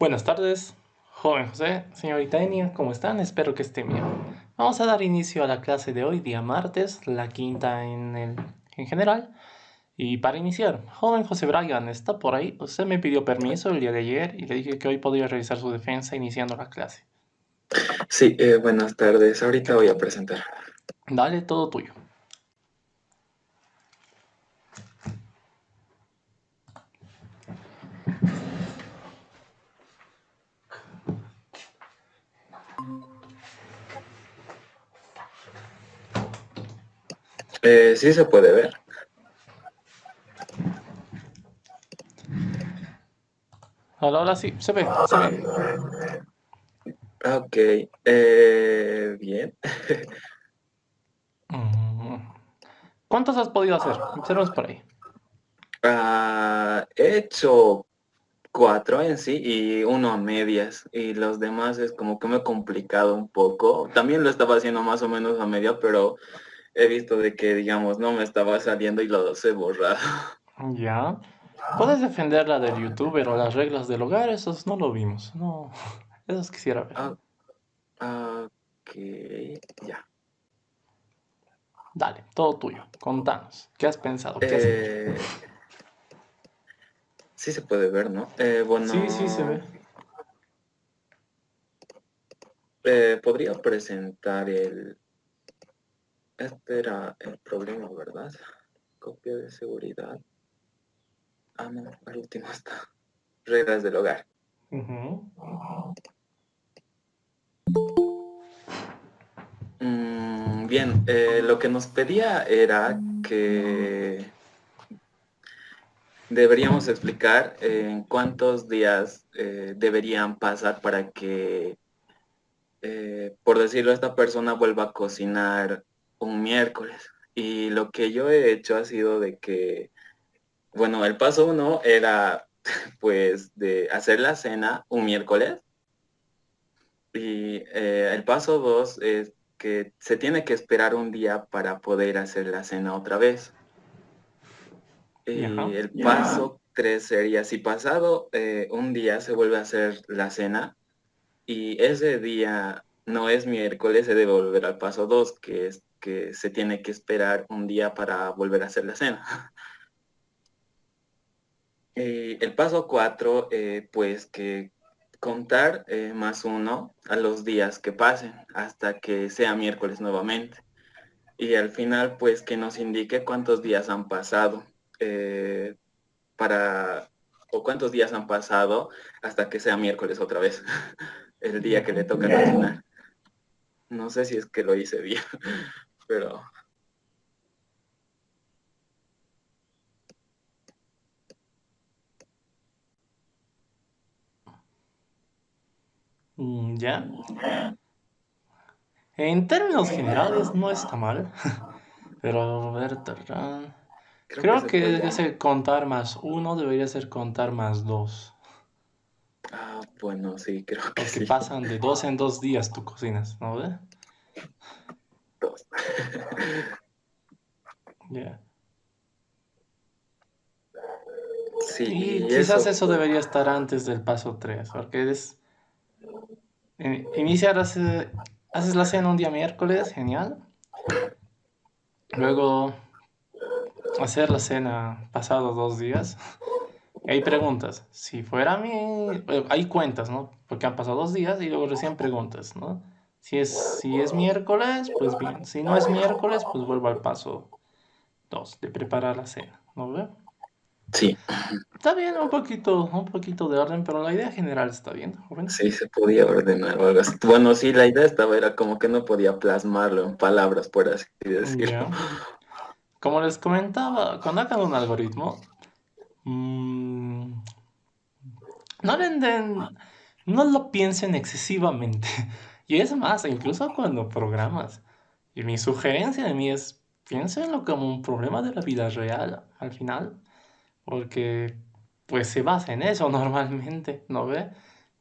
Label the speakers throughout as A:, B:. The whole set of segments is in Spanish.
A: Buenas tardes, joven José, señorita Enia, ¿cómo están? Espero que estén bien. Vamos a dar inicio a la clase de hoy, día martes, la quinta en general. Y para iniciar, joven José Bryan, ¿está por ahí? Usted me pidió permiso el día de ayer y le dije que hoy podría revisar su defensa iniciando la clase.
B: Sí, buenas tardes. Ahorita voy a presentar.
A: Dale, todo tuyo.
B: Sí se puede ver.
A: Ahora sí, se ve, se ve.
B: Ok, bien.
A: Mm, ¿Cuántos has podido hacer? Empecemos por ahí.
B: He hecho cuatro en sí y uno a medias. Y los demás es como que me he complicado un poco. También lo estaba haciendo más o menos a media, pero he visto de que, digamos, no me estaba saliendo y los he borrado.
A: Ya. ¿Puedes defender la del youtuber o las reglas del hogar? Esos no lo vimos. No, esos quisiera ver.
B: Ok, ya.
A: Dale, todo tuyo. Contanos. ¿Qué has pensado? ¿Qué has hecho?
B: Eh, sí se puede ver, ¿no?
A: Sí, sí, se
B: Bueno,
A: ve.
B: podría presentar el... Este era el problema, ¿verdad? Copia de seguridad. Ah, no, al último está. Reglas del hogar.
A: Ujú.
B: Bien, lo que nos pedía era que deberíamos explicar en cuántos días deberían pasar para que, por decirlo, esta persona vuelva a cocinar un miércoles. Y lo que yo he hecho ha sido de que, bueno, el paso uno era pues de hacer la cena un miércoles. Y el paso dos es que se tiene que esperar un día para poder hacer la cena otra vez. Y
A: Ajá.
B: el paso tres sería, si pasado un día se vuelve a hacer la cena y ese día no es miércoles, se debe volver al paso dos, que es que se tiene que esperar un día para volver a hacer la cena. El paso cuatro, pues que contar más uno a los días que pasen hasta que sea miércoles nuevamente. Y al final, pues que nos indique cuántos días han pasado eh, para, o cuántos días han pasado hasta que sea miércoles otra vez, el día que le
A: Ujú.
B: toca cocinar. No sé si es que lo hice bien, pero
A: Ya. En términos generales no está mal. Pero a ver, tarán.
B: creo que
A: Creo
B: se
A: que
B: puede.
A: ese contar más uno debería ser contar más dos.
B: Ah, bueno, sí, creo que
A: Porque
B: sí.
A: pasan de dos en 2 días tú cocinas, ¿no ve?
B: Dos.
A: Ya.
B: Sí,
A: Y
B: y
A: quizás
B: eso
A: eso
B: fue.
A: debería estar antes del paso 3, porque iniciar, haces la cena un día miércoles, genial. Luego hacer la cena pasados 2 días. Y hay preguntas. Si fuera mi... hay cuentas, ¿no? Porque han pasado 2 días y luego recién preguntas, ¿no? Si es miércoles, pues bien. Si no es miércoles, pues vuelvo al paso 2 de preparar la cena, ¿no ve?
B: Sí,
A: Está bien, un poquito de orden, pero la idea general está bien, joven.
B: sí se podía ordenar o algo así. Bueno, sí, la idea estaba, era como que no podía plasmarlo en palabras, por así decirlo.
A: Ya. Como les comentaba, cuando hagan un algoritmo, mm, no no lo piensen excesivamente. Y es más, incluso cuando programas. Y mi sugerencia de mí es, piénsenlo como un problema de la vida real, al final. Porque, pues, se basa en eso normalmente, ¿no ve?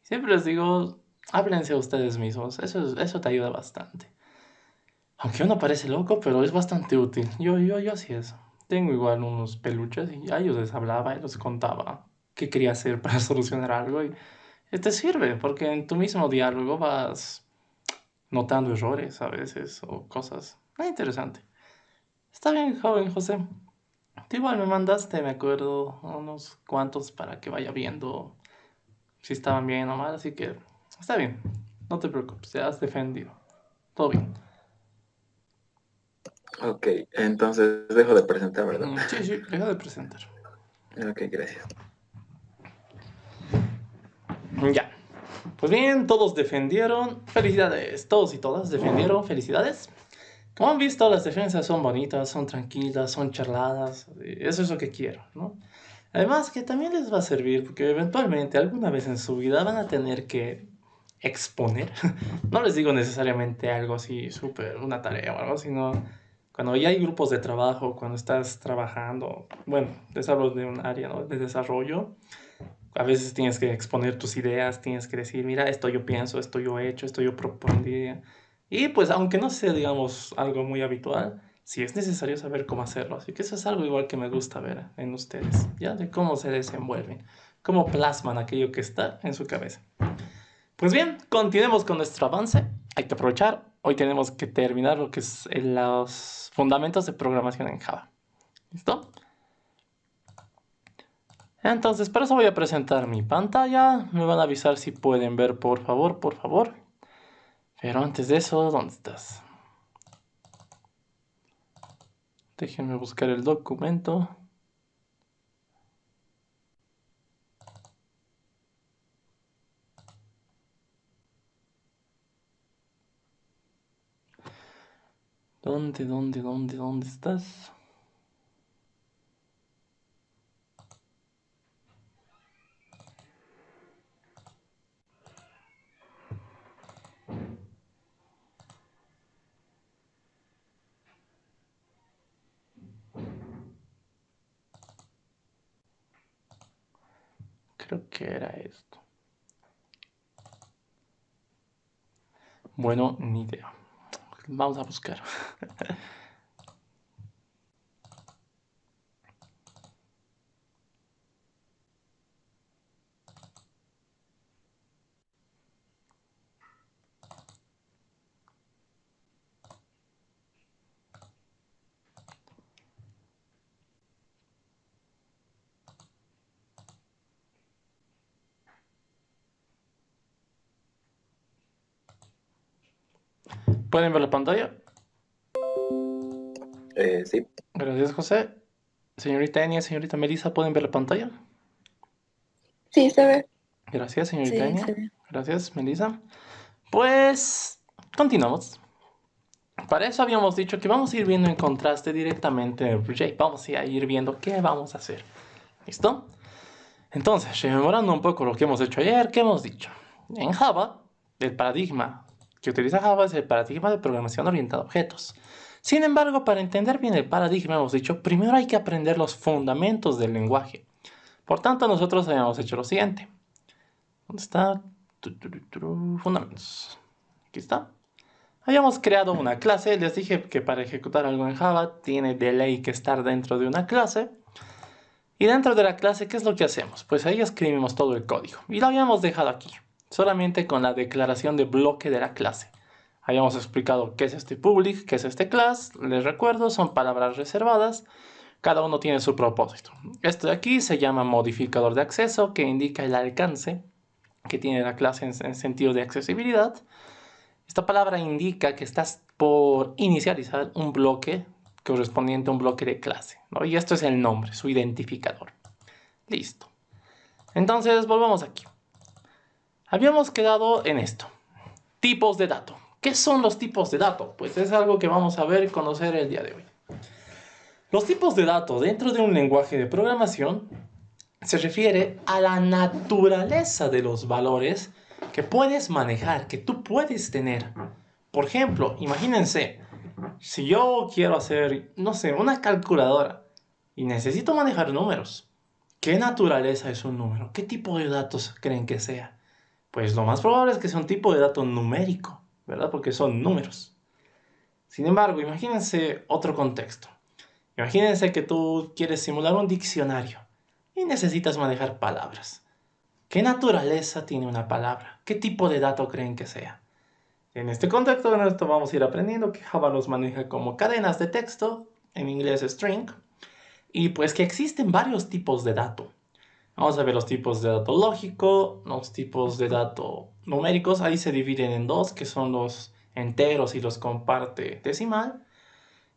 A: Siempre les digo, háblense a ustedes mismos. Eso te ayuda bastante. Aunque uno parece loco, pero es bastante útil. Yo así es. Tengo igual unos peluches y a ellos les hablaba y les contaba qué quería hacer para solucionar algo. Y Te sirve porque en tu mismo diálogo vas notando errores a veces o cosas. Interesante. Está bien, joven José. Tú igual me mandaste, me acuerdo, unos cuantos para que vaya viendo si estaban bien o mal, así que está bien. No te preocupes, te has defendido. Todo bien.
B: Ok, entonces dejo de presentar, ¿verdad?
A: Sí, sí, deja de presentar.
B: Ok, gracias.
A: Ya. Pues bien, todos defendieron. Felicidades. Todos y todas defendieron. Felicidades. Como han visto, las defensas son bonitas, son tranquilas, son charladas. Eso es lo que quiero, ¿no? Además que también les va a servir porque eventualmente alguna vez en su vida van a tener que exponer. No les digo necesariamente algo así súper, una tarea o algo, sino cuando ya hay grupos de trabajo, cuando estás trabajando, bueno, les hablo de un área, ¿no?, de desarrollo. A veces tienes que exponer tus ideas, tienes que decir, mira, esto yo pienso, esto yo he hecho, esto yo propondría. Y pues aunque no sea, digamos, algo muy habitual, sí es necesario saber cómo hacerlo. Así que eso es algo igual que me gusta ver en ustedes, ¿ya? De cómo se desenvuelven, cómo plasman aquello que está en su cabeza. Pues bien, continuemos con nuestro avance. Hay que aprovechar. Hoy tenemos que terminar lo que es los fundamentos de programación en Java. ¿Listo? Entonces, para eso voy a presentar mi pantalla. Me van a avisar si pueden ver, por favor, por favor. Pero antes de eso, ¿dónde estás? Déjenme buscar el documento. ¿Dónde estás? Creo que era esto. Bueno, ni idea. Vamos a buscar. ¿Pueden ver la pantalla?
B: Sí.
A: Gracias, José. Señorita Enia, señorita Melissa, ¿pueden ver la pantalla?
C: Sí, se ve.
A: Gracias, señorita
C: Sí,
A: Enia.
C: se ve.
A: Gracias, Melissa. Pues continuamos. Para eso habíamos dicho que vamos a ir viendo en contraste directamente el proyecto. Vamos a ir viendo qué vamos a hacer. ¿Listo? Entonces, rememorando un poco lo que hemos hecho ayer, ¿qué hemos dicho? En Java, el paradigma que utiliza Java es el paradigma de programación orientada a objetos. Sin embargo, para entender bien el paradigma, hemos dicho, primero hay que aprender los fundamentos del lenguaje. Por tanto, nosotros habíamos hecho lo siguiente. ¿Dónde está? Fundamentos. Aquí está. Habíamos creado una clase, les dije que para ejecutar algo en Java tiene de ley que estar dentro de una clase. Y dentro de la clase, ¿qué es lo que hacemos? Pues ahí escribimos todo el código. Y lo habíamos dejado aquí, solamente con la declaración de bloque de la clase. Habíamos explicado qué es este public, qué es este class. Les recuerdo, son palabras reservadas. Cada uno tiene su propósito. Esto de aquí se llama modificador de acceso, que indica el alcance que tiene la clase en sentido de accesibilidad. Esta palabra indica que estás por inicializar un bloque correspondiente a un bloque de clase, ¿no? Y esto es el nombre, su identificador. Listo. Entonces, volvamos aquí. Habíamos quedado en esto. Tipos de dato. ¿Qué son los tipos de dato? Pues es algo que vamos a ver y conocer el día de hoy. Los tipos de dato dentro de un lenguaje de programación se refiere a la naturaleza de los valores que puedes manejar, que tú puedes tener. Por ejemplo, imagínense, si yo quiero hacer, no sé, una calculadora y necesito manejar números, ¿qué naturaleza es un número? ¿Qué tipo de datos creen que sea? Pues lo más probable es que sea un tipo de dato numérico, ¿verdad? Porque son números. Sin embargo, imagínense otro contexto. Imagínense que tú quieres simular un diccionario y necesitas manejar palabras. ¿Qué naturaleza tiene una palabra? ¿Qué tipo de dato creen que sea? En este contexto vamos a ir aprendiendo que Java los maneja como cadenas de texto, en inglés string, y pues que existen varios tipos de dato. Vamos a ver los tipos de dato lógico, los tipos de dato numéricos. Ahí se dividen en dos, que son los enteros y los con parte decimal.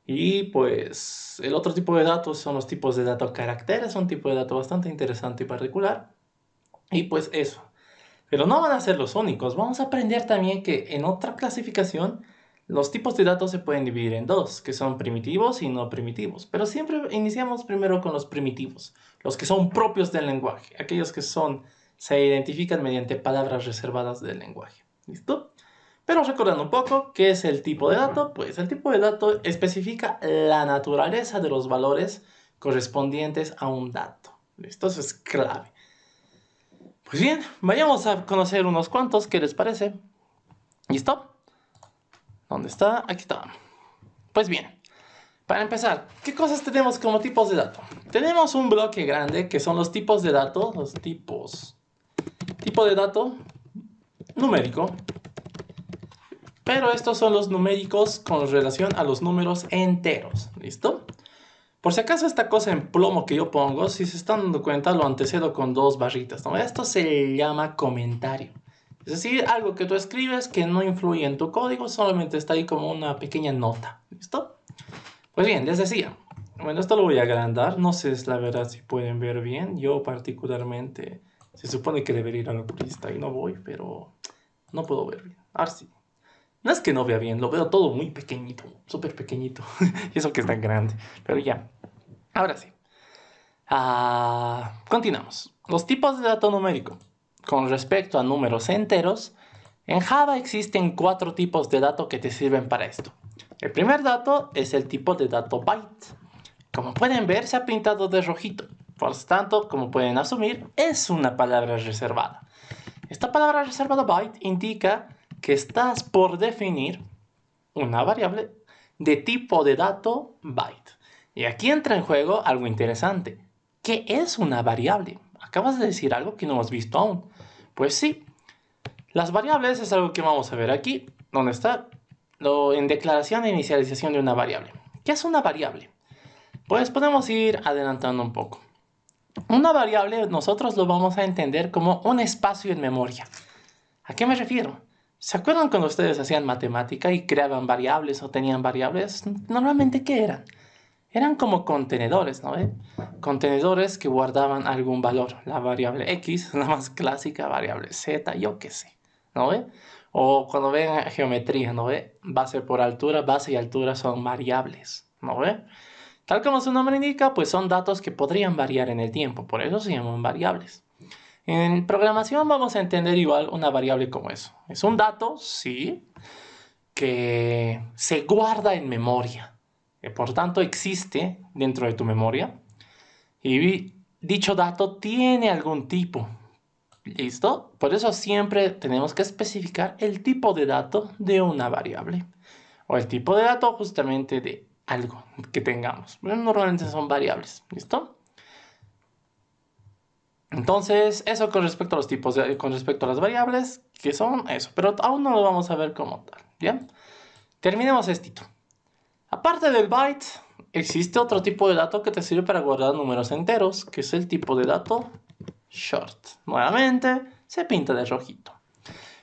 A: Y pues el otro tipo de datos son los tipos de dato caracteres, un tipo de dato bastante interesante y particular. Y pues eso. Pero no van a ser los únicos. Vamos a aprender también que en otra clasificación los tipos de datos se pueden dividir en dos, que son primitivos y no primitivos. Pero siempre iniciamos primero con los primitivos, los que son propios del lenguaje, aquellos que se identifican mediante palabras reservadas del lenguaje. ¿Listo? Pero recordando un poco, ¿qué es el tipo de dato? Pues el tipo de dato especifica la naturaleza de los valores correspondientes a un dato. ¿Listo? Eso es clave. Pues bien, vayamos a conocer unos cuantos, ¿qué les parece? ¿Listo? ¿Dónde está? Aquí está. Pues bien, para empezar, ¿qué cosas tenemos como tipos de dato? Tenemos un bloque grande que son los tipos de dato, los tipos. Tipo de dato numérico. Pero estos son los numéricos con relación a los números enteros. ¿Listo? Por si acaso esta cosa en plomo que yo pongo, si se están dando cuenta, lo antecedo con dos barritas, ¿no? Esto se llama comentario. Es decir, algo que tú escribes que no influye en tu código, solamente está ahí como una pequeña nota. ¿Listo? Pues bien, les decía. Bueno, esto lo voy a agrandar. No sé la verdad si pueden ver bien. Yo particularmente, se supone que debería ir al oculista y no voy, pero no puedo ver bien. Ahora sí. No es que no vea bien, lo veo todo muy pequeñito, súper pequeñito. Y eso que es tan grande. Pero ya, ahora sí. Continuamos. Los tipos de dato numérico. Con respecto a números enteros, en Java existen 4 tipos de dato que te sirven para esto. El primer dato es el tipo de dato byte. Como pueden ver, se ha pintado de rojito. Por tanto, como pueden asumir, es una palabra reservada. Esta palabra reservada byte indica que estás por definir una variable de tipo de dato byte. Y aquí entra en juego algo interesante. ¿Qué es una variable? Acabas de decir algo que no hemos visto aún. Pues sí, las variables es algo que vamos a ver aquí, donde está en declaración e inicialización de una variable. ¿Qué es una variable? Pues podemos ir adelantando un poco. Una variable nosotros lo vamos a entender como un espacio en memoria. ¿A qué me refiero? ¿Se acuerdan cuando ustedes hacían matemática y creaban variables o tenían variables? Normalmente, ¿qué eran? Eran como contenedores, ¿no? Contenedores que guardaban algún valor. La variable X, la más clásica, variable Z, yo qué sé, ¿no ve? O cuando ven geometría, ¿no ve? Base por altura, base y altura son variables, ¿no ve? Tal como su nombre indica, pues son datos que podrían variar en el tiempo, por eso se llaman variables. En programación vamos a entender igual una variable como eso. Es un dato, sí, que se guarda en memoria. Por tanto, existe dentro de tu memoria. Y dicho dato tiene algún tipo. ¿Listo? Por eso siempre tenemos que especificar el tipo de dato de una variable. O el tipo de dato justamente de algo que tengamos. Normalmente son variables. ¿Listo? Entonces, eso con respecto a los tipos, con respecto a las variables, que son eso. Pero aún no lo vamos a ver como tal. ¿Bien? Terminemos esto. Aparte del byte, existe otro tipo de dato que te sirve para guardar números enteros, que es el tipo de dato short. Nuevamente, se pinta de rojito.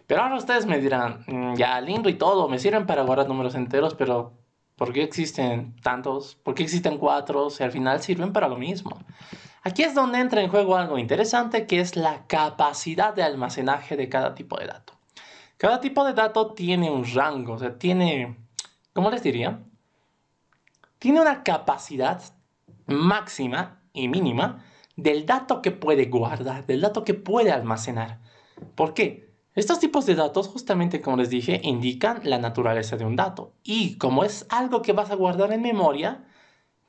A: Pero ahora ustedes me dirán, ya lindo y todo, me sirven para guardar números enteros, pero ¿por qué existen tantos? ¿Por qué existen 4? Si al final sirven para lo mismo. Aquí es donde entra en juego algo interesante, que es la capacidad de almacenaje de cada tipo de dato. Cada tipo de dato tiene un rango, o sea, tiene, ¿cómo les diría? Tiene una capacidad máxima y mínima del dato que puede guardar, del dato que puede almacenar. ¿Por qué? Estos tipos de datos, justamente como les dije, indican la naturaleza de un dato. Y como es algo que vas a guardar en memoria,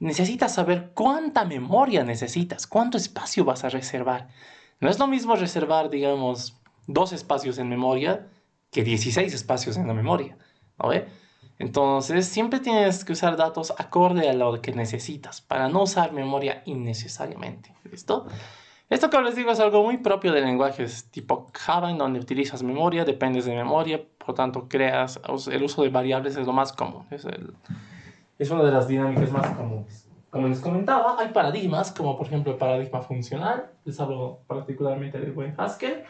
A: necesitas saber cuánta memoria necesitas, cuánto espacio vas a reservar. No es lo mismo reservar, digamos, 2 espacios en memoria que 16 espacios en la memoria, ¿no ve? Entonces, siempre tienes que usar datos acorde a lo que necesitas, para no usar memoria innecesariamente, ¿listo? Esto que les digo es algo muy propio de lenguajes tipo Java, en donde utilizas memoria, dependes de memoria, por tanto creas, el uso de variables es lo más común, es una de las dinámicas más comunes. Como les comentaba, hay paradigmas, como por ejemplo el paradigma funcional, les hablo particularmente del buen Haskell,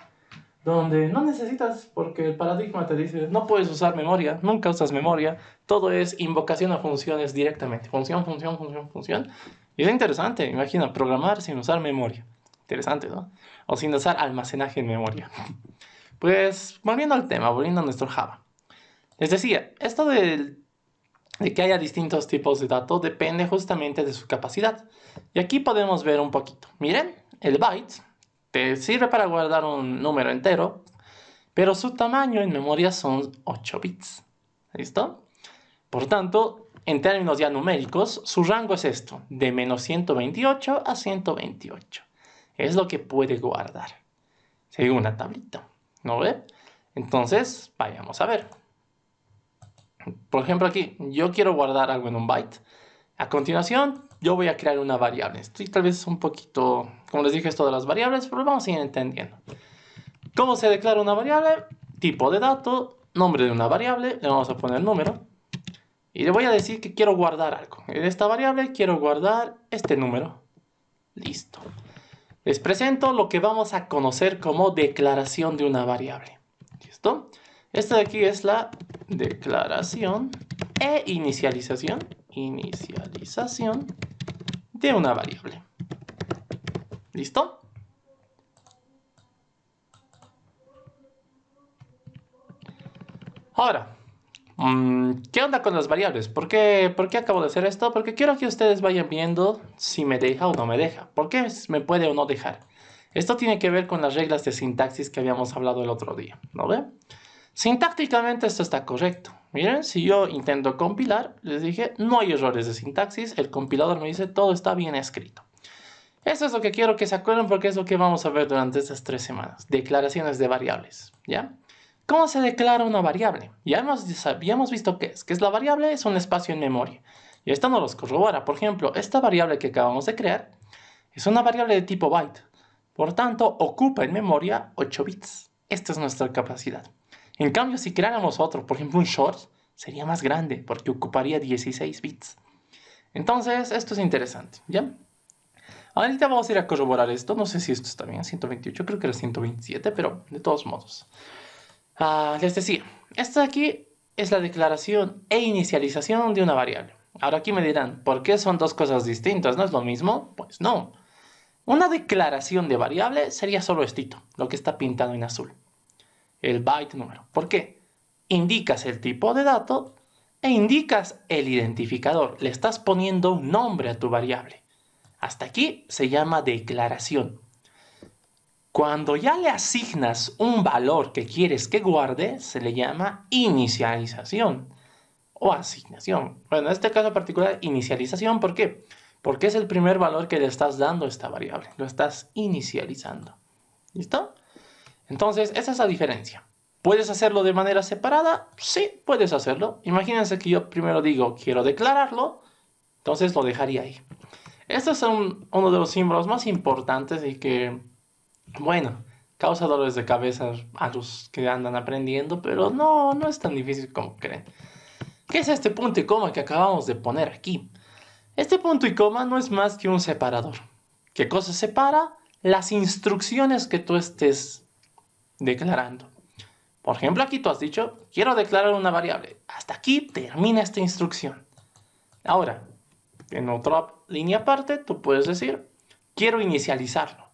A: donde no necesitas, porque el paradigma te dice, no puedes usar memoria, nunca usas memoria, todo es invocación a funciones directamente, función, función, función, función. Y es interesante, imagina, programar sin usar memoria. Interesante, ¿no? O sin usar almacenaje en memoria. Pues, volviendo al tema, volviendo a nuestro Java. Les decía, esto de que haya distintos tipos de datos depende justamente de su capacidad. Y aquí podemos ver un poquito. Miren, el byte te sirve para guardar un número entero, pero su tamaño en memoria son 8 bits. ¿Listo? Por tanto, en términos ya numéricos, su rango es esto, de menos 128 a 128. Es lo que puede guardar, según una tablita. ¿No ve? Entonces, vayamos a ver. Por ejemplo, aquí, yo quiero guardar algo en un byte. A continuación, yo voy a crear una variable. Estoy tal vez un poquito, como les dije, esto de las variables, pero vamos a ir entendiendo. ¿Cómo se declara una variable? Tipo de dato, nombre de una variable, le vamos a poner número. Y le voy a decir que quiero guardar algo. En esta variable quiero guardar este número. Listo. Les presento lo que vamos a conocer como declaración de una variable. ¿Listo? Esta de aquí es la declaración e inicialización de una variable. ¿Listo? Ahora, ¿qué onda con las variables? ¿Por qué acabo de hacer esto? Porque quiero que ustedes vayan viendo si me deja o no me deja. ¿Por qué me puede o no dejar? Esto tiene que ver con las reglas de sintaxis que habíamos hablado el otro día, ¿no ve? Sintácticamente esto está correcto. Miren, si yo intento compilar, les dije, no hay errores de sintaxis, el compilador me dice, todo está bien escrito. Eso es lo que quiero que se acuerden porque es lo que vamos a ver durante estas 3 semanas. Declaraciones de variables, ¿ya? ¿Cómo se declara una variable? Ya hemos visto qué es. Que es la variable, es un espacio en memoria. Y esto nos los corrobora. Por ejemplo, esta variable que acabamos de crear es una variable de tipo byte. Por tanto, ocupa en memoria 8 bits. Esta es nuestra capacidad. En cambio, si creáramos otro, por ejemplo un short, sería más grande porque ocuparía 16 bits. Entonces, esto es interesante, ¿ya? Ahorita vamos a ir a corroborar esto. No sé si esto está bien, 128, creo que era 127, pero de todos modos. Les decía, esto de aquí es la declaración e inicialización de una variable. Ahora aquí me dirán, ¿por qué son dos cosas distintas? ¿No es lo mismo? Pues no. Una declaración de variable sería solo esto, lo que está pintado en azul. El byte número. ¿Por qué? Indicas el tipo de dato e indicas el identificador. Le estás poniendo un nombre a tu variable. Hasta aquí se llama declaración. Cuando ya le asignas un valor que quieres que guarde, se le llama inicialización o asignación. Bueno, en este caso particular, inicialización. ¿Por qué? Porque es el primer valor que le estás dando a esta variable. Lo estás inicializando. ¿Listo? Entonces, esa es la diferencia. ¿Puedes hacerlo de manera separada? Sí, puedes hacerlo. Imagínense que yo primero digo, quiero declararlo, entonces lo dejaría ahí. Estos son uno de los símbolos más importantes y que, bueno, causa dolores de cabeza a los que andan aprendiendo, pero no es tan difícil como creen. ¿Qué es este punto y coma que acabamos de poner aquí? Este punto y coma no es más que un separador. ¿Qué cosa separa? Las instrucciones que tú estés declarando. Por ejemplo, aquí tú has dicho, quiero declarar una variable. Hasta aquí termina esta instrucción. Ahora, en otra línea aparte, tú puedes decir, quiero inicializarlo.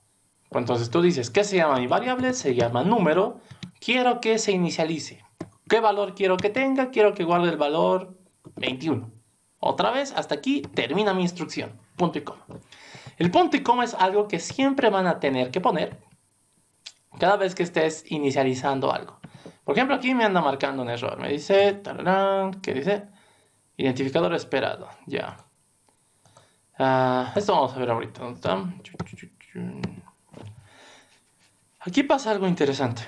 A: Pues entonces tú dices, ¿qué se llama mi variable? Se llama número. Quiero que se inicialice. ¿Qué valor quiero que tenga? Quiero que guarde el valor 21. Otra vez, hasta aquí termina mi instrucción. Punto y coma. El punto y coma es algo que siempre van a tener que poner cada vez que estés inicializando algo. Por ejemplo, aquí me anda marcando un error. Me dice, tararán, ¿qué dice? Identificador esperado. Ya. Esto vamos a ver ahorita. ¿Dónde está? Aquí pasa algo interesante.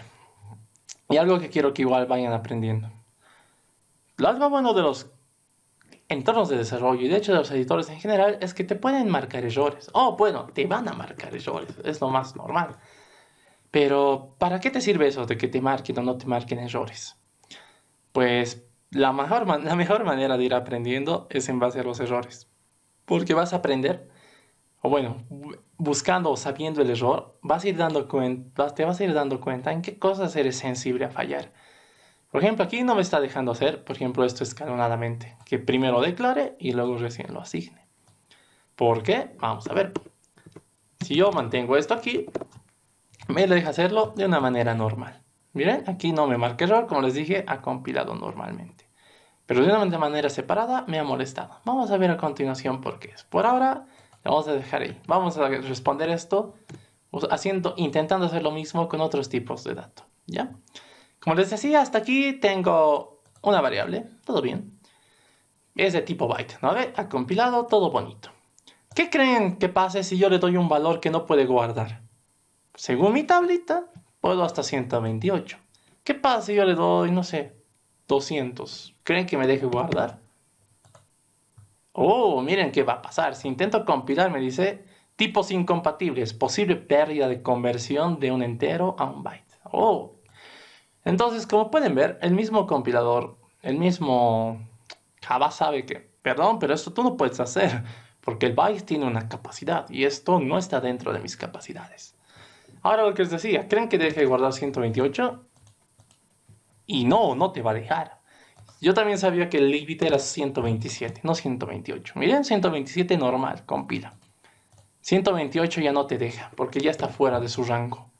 A: Y algo que quiero que igual vayan aprendiendo. Lo algo bueno de los entornos de desarrollo y de hecho de los editores en general es que te pueden marcar errores. O bueno, te van a marcar errores, es lo más normal. Pero ¿para qué te sirve eso de que te marquen o no te marquen errores? Pues la mejor manera de ir aprendiendo es en base a los errores. Porque vas a aprender, o bueno, buscando o sabiendo el error, te vas a ir dando cuenta en qué cosas eres sensible a fallar. Por ejemplo, aquí no me está dejando hacer, por ejemplo, esto escalonadamente, que primero declare y luego recién lo asigne. ¿Por qué? Vamos a ver. Si yo mantengo esto aquí, me deja hacerlo de una manera normal. Miren, aquí no me marca error, como les dije, ha compilado normalmente. Pero de una manera separada me ha molestado. Vamos a ver a continuación por qué es. Por ahora, lo vamos a dejar ahí. Vamos a responder esto intentando hacer lo mismo con otros tipos de datos. ¿Ya? Como les decía, hasta aquí tengo una variable, todo bien. Es de tipo byte, ¿no? Ha compilado, todo bonito. ¿Qué creen que pase si yo le doy un valor que no puede guardar? Según mi tablita, puedo hasta 128. ¿Qué pasa si yo le doy, no sé, 200? ¿Creen que me deje guardar? Oh, miren qué va a pasar. Si intento compilar, me dice tipos incompatibles, posible pérdida de conversión de un entero a un byte. Oh, entonces, como pueden ver, el mismo compilador, el mismo Java sabe que, perdón, pero esto tú no puedes hacer, porque el byte tiene una capacidad y esto no está dentro de mis capacidades. Ahora lo que les decía, ¿creen que deje de guardar 128? Y no te va a dejar. Yo también sabía que el límite era 127, no 128. Miren, 127 normal, compila. 128 ya no te deja, porque ya está fuera de su rango.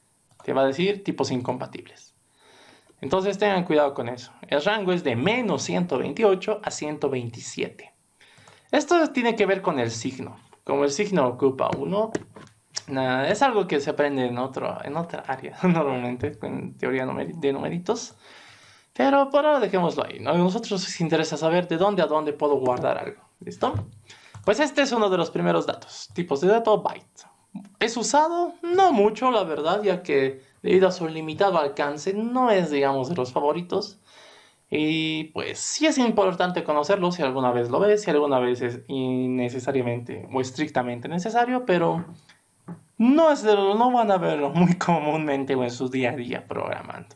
A: Te va a decir tipos incompatibles. Entonces tengan cuidado con eso. El rango es de menos 128 a 127. Esto tiene que ver con el signo. Como el signo ocupa 1, es algo que se aprende en otra área, normalmente, en teoría de numeritos. Pero por ahora dejémoslo ahí, ¿no? A nosotros nos interesa saber de dónde a dónde puedo guardar algo. ¿Listo? Pues este es uno de los primeros datos. Tipos de dato, byte. Es usado, no mucho, la verdad, ya que debido a su limitado alcance, no es, digamos, de los favoritos. Y pues sí es importante conocerlo si alguna vez lo ves, si alguna vez es innecesariamente o estrictamente necesario, pero no van a verlo muy comúnmente o en su día a día programando.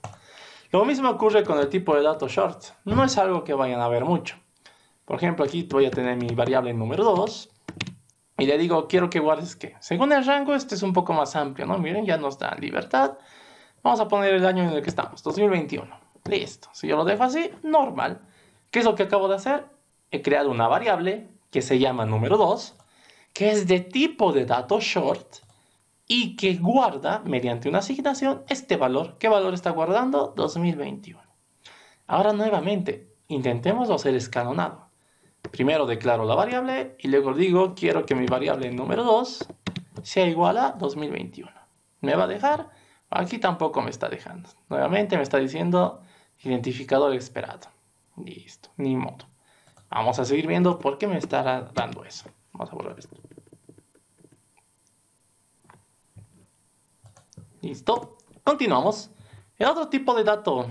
A: Lo mismo ocurre con el tipo de dato short. No es algo que vayan a ver mucho. Por ejemplo, aquí voy a tener mi variable número 2 y le digo, quiero que guardes que. Según el rango, este es un poco más amplio, ¿no? Miren, ya nos da libertad. Vamos a poner el año en el que estamos, 2021. Listo. Si yo lo dejo así, normal. ¿Qué es lo que acabo de hacer? He creado una variable que se llama número 2, que es de tipo de dato short y que guarda, mediante una asignación, este valor. ¿Qué valor está guardando? 2021. Ahora nuevamente, intentemos hacer escalonado. Primero declaro la variable y luego digo, quiero que mi variable número 2 sea igual a 2021. ¿Me va a dejar? Aquí tampoco me está dejando. Nuevamente me está diciendo identificador esperado. Listo, ni modo. Vamos a seguir viendo por qué me está dando eso. Vamos a borrar esto. Listo. Continuamos. El otro tipo de dato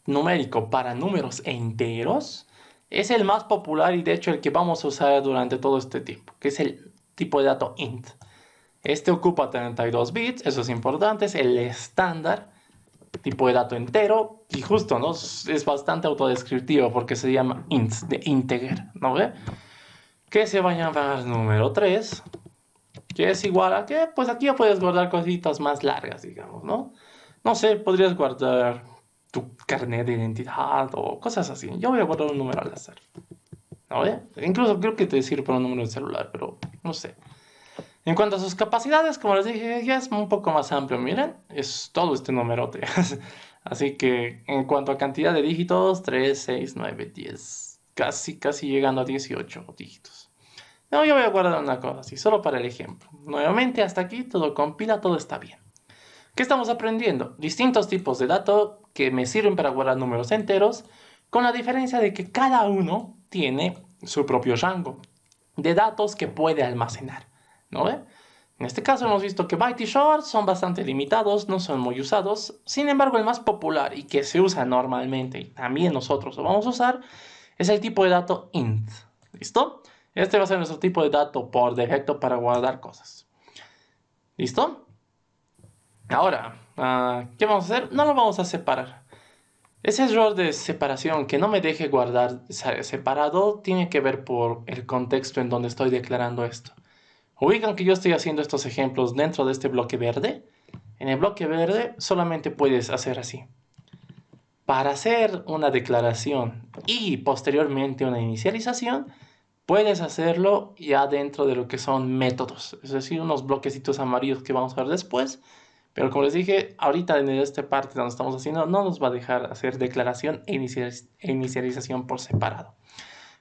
A: numérico para números enteros es el más popular y de hecho el que vamos a usar durante todo este tiempo, que es el tipo de dato int. Este ocupa 32 bits, eso es importante, es el estándar, tipo de dato entero, y justo, ¿no? Es bastante autodescriptivo porque se llama int, de integer, ¿no ve? Que se va a llamar número 3, que es igual a que, pues aquí ya puedes guardar cositas más largas, digamos, ¿no? No sé, podrías guardar tu carnet de identidad o cosas así. Yo voy a guardar un número al azar, ¿no ve? Incluso creo que te sirve para un número de celular, pero no sé. En cuanto a sus capacidades, como les dije, ya es un poco más amplio. Miren, es todo este numerote. Así que en cuanto a cantidad de dígitos, 3, 6, 9, 10. Casi llegando a 18 dígitos. No, yo voy a guardar una cosa así, solo para el ejemplo. Nuevamente, hasta aquí todo compila, todo está bien. ¿Qué estamos aprendiendo? Distintos tipos de datos que me sirven para guardar números enteros, con la diferencia de que cada uno tiene su propio rango de datos que puede almacenar. ¿No ve? En este caso hemos visto que byte y short son bastante limitados, no son muy usados. Sin embargo, el más popular y que se usa normalmente, y también nosotros lo vamos a usar, es el tipo de dato int. ¿Listo? Este va a ser nuestro tipo de dato por defecto para guardar cosas. ¿Listo? Ahora, ¿qué vamos a hacer? No lo vamos a separar. Ese error de separación que no me deje guardar separado tiene que ver por el contexto en donde estoy declarando esto. Ubican que yo estoy haciendo estos ejemplos dentro de este bloque verde. En el bloque verde solamente puedes hacer así. Para hacer una declaración y posteriormente una inicialización, puedes hacerlo ya dentro de lo que son métodos, es decir, unos bloquecitos amarillos que vamos a ver después. Pero como les dije, ahorita en esta parte donde estamos haciendo, no nos va a dejar hacer declaración e inicialización por separado.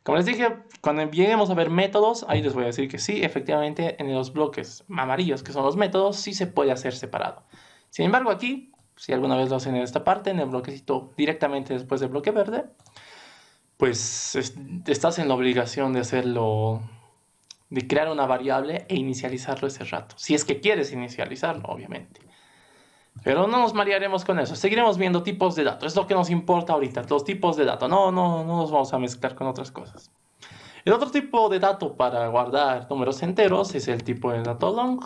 A: Como les dije, cuando lleguemos a ver métodos, ahí les voy a decir que sí, efectivamente, en los bloques amarillos, que son los métodos, sí se puede hacer separado. Sin embargo, aquí, si alguna vez lo hacen en esta parte, en el bloquecito directamente después del bloque verde, pues estás en la obligación de hacerlo, de crear una variable e inicializarlo ese rato. Si es que quieres inicializarlo, obviamente. Pero no nos marearemos con eso. Seguiremos viendo tipos de datos. Es lo que nos importa ahorita, los tipos de datos. No nos vamos a mezclar con otras cosas. El otro tipo de dato para guardar números enteros es el tipo de dato long.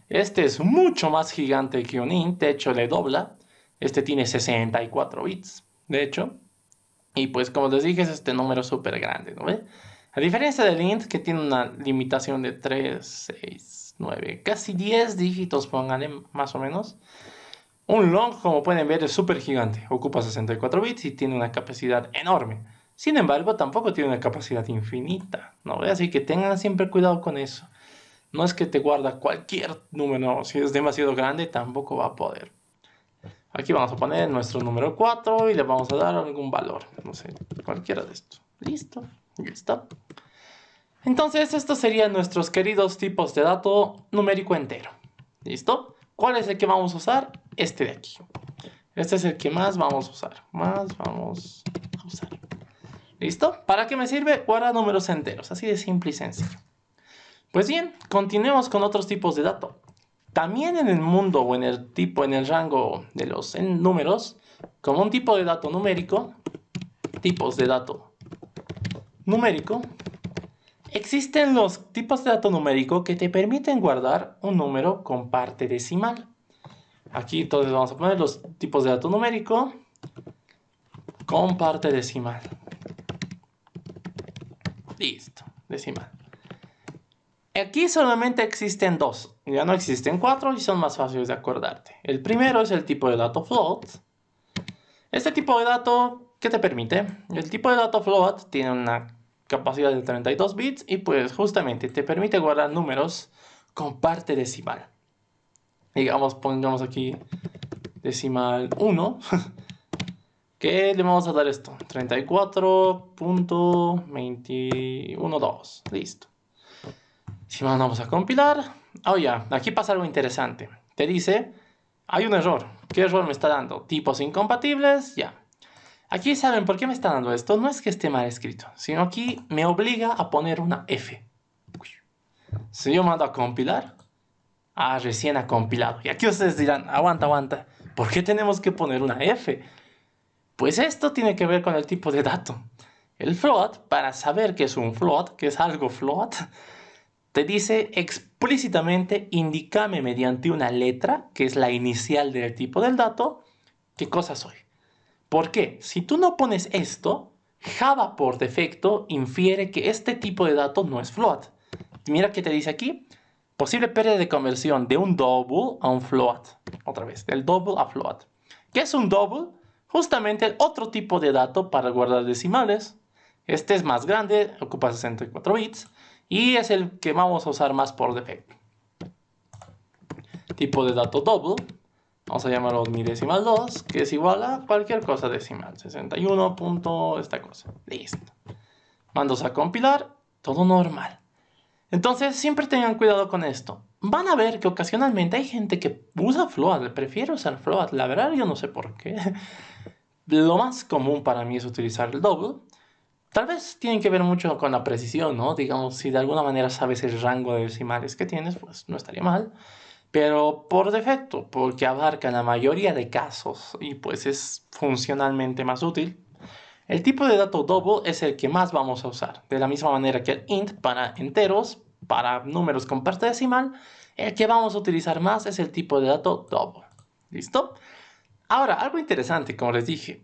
A: Este es mucho más gigante que un int. De hecho, le dobla. Este tiene 64 bits, de hecho. Y pues como les dije, es este número súper grande, ¿no ve? A diferencia del int, que tiene una limitación de 3, 6, 9, casi 10 dígitos, pónganle más o menos. Un long, como pueden ver, es súper gigante, ocupa 64 bits y tiene una capacidad enorme. Sin embargo, tampoco tiene una capacidad infinita, ¿no? Así que tengan siempre cuidado con eso. No es que te guarda cualquier número, si es demasiado grande, tampoco va a poder. Aquí vamos a poner nuestro número 4 y le vamos a dar algún valor, no sé, cualquiera de estos. Listo, ya está. Entonces, estos serían nuestros queridos tipos de dato numérico entero. ¿Listo? ¿Cuál es el que vamos a usar? Este de aquí. Este es el que más vamos a usar. ¿Listo? ¿Para qué me sirve? Guardar números enteros. Así de simple y sencillo. Pues bien, continuemos con otros tipos de dato. También en el mundo o en el rango de los números, como un tipo de dato numérico, tipos de dato numérico, existen los tipos de dato numérico que te permiten guardar un número con parte decimal. Aquí entonces vamos a poner los tipos de dato numérico con parte decimal. Listo, decimal. Aquí solamente existen dos, ya no existen cuatro y son más fáciles de acordarte. El primero es el tipo de dato float. Este tipo de dato, ¿qué te permite? El tipo de dato float tiene una capacidad de 32 bits y pues justamente te permite guardar números con parte decimal. Digamos, pongamos aquí decimal 1. ¿Qué le vamos a dar esto? 34.212. Listo. Si vamos a compilar. Oh, ya, aquí pasa algo interesante. Te dice, hay un error. ¿Qué error me está dando? Tipos incompatibles, ya. Aquí saben por qué me está dando esto. No es que esté mal escrito, sino aquí me obliga a poner una F. Si yo mando a compilar, recién ha compilado. Y aquí ustedes dirán, aguanta. ¿Por qué tenemos que poner una F? Pues esto tiene que ver con el tipo de dato. El float, para saber que es un float, que es algo float, te dice explícitamente, indícame mediante una letra, que es la inicial del tipo del dato, qué cosa soy. ¿Por qué? Si tú no pones esto, Java por defecto infiere que este tipo de dato no es float. Mira qué te dice aquí. Posible pérdida de conversión de un double a un float. Otra vez, del double a float. ¿Qué es un double? Justamente el otro tipo de dato para guardar decimales. Este es más grande, ocupa 64 bits. Y es el que vamos a usar más por defecto. Tipo de dato double. Vamos a llamarlo mi decimal 2, que es igual a cualquier cosa decimal. 61 punto esta cosa. Listo. Mandos a compilar, todo normal. Entonces, siempre tengan cuidado con esto. Van a ver que ocasionalmente hay gente que usa float, prefiere usar float. La verdad, yo no sé por qué. Lo más común para mí es utilizar el double. Tal vez tienen que ver mucho con la precisión, ¿no? Digamos, si de alguna manera sabes el rango de decimales que tienes, pues no estaría mal. Pero por defecto, porque abarca la mayoría de casos y pues es funcionalmente más útil, El tipo de dato double es el que más vamos a usar. De la misma manera que el int para enteros, para números con parte decimal, el que vamos a utilizar más es el tipo de dato double. ¿Listo? Ahora, algo interesante, como les dije,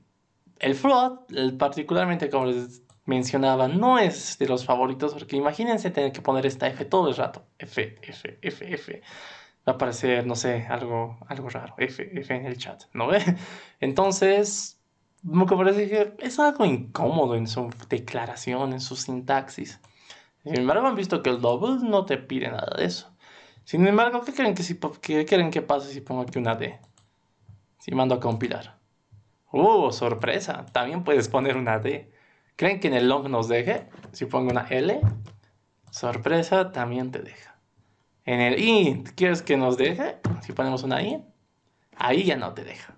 A: el float, particularmente como les mencionaba, no es de los favoritos porque imagínense tener que poner esta F todo el rato. F, F, F, F. Va a aparecer, no sé, algo raro. F, F en el chat, ¿no ve? Entonces, como les dije, es algo incómodo en su declaración, en su sintaxis. Sin embargo, han visto que el double no te pide nada de eso. Sin embargo, ¿qué creen que pase si pongo aquí una D? Si mando a compilar. Sorpresa. También puedes poner una D. ¿Creen que en el long nos deje? Si pongo una L, sorpresa, también te deja. En el int, ¿quieres que nos deje? Si ponemos una int, ahí ya no te deja.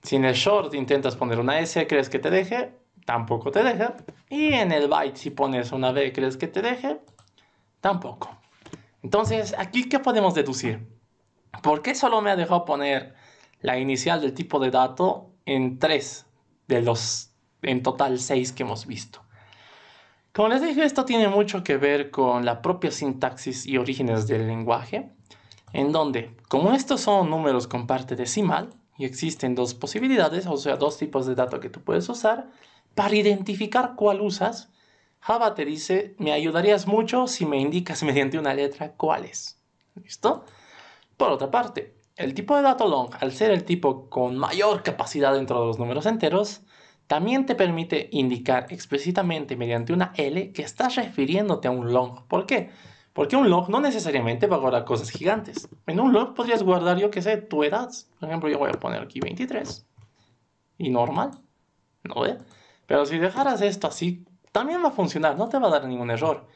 A: Si en el short intentas poner una S, ¿crees que te deje? Tampoco te deja. Y en el byte, si pones una B, ¿crees que te deje? Tampoco. Entonces, ¿aquí qué podemos deducir? ¿Por qué solo me ha dejado poner la inicial del tipo de dato en 3 de los en total 6 que hemos visto? Como les dije, esto tiene mucho que ver con la propia sintaxis y orígenes del lenguaje, en donde, como estos son números con parte decimal, y existen dos posibilidades, o sea, dos tipos de dato que tú puedes usar, para identificar cuál usas, Java te dice, me ayudarías mucho si me indicas mediante una letra cuál es. ¿Listo? Por otra parte, el tipo de dato long, al ser el tipo con mayor capacidad dentro de los números enteros, también te permite indicar explícitamente mediante una L que estás refiriéndote a un long. ¿Por qué? Porque un long no necesariamente va a guardar cosas gigantes. En un long podrías guardar, yo qué sé, tu edad. Por ejemplo, yo voy a poner aquí 23. Y normal, ¿no ve? Pero si dejaras esto así, también va a funcionar, no te va a dar ningún error.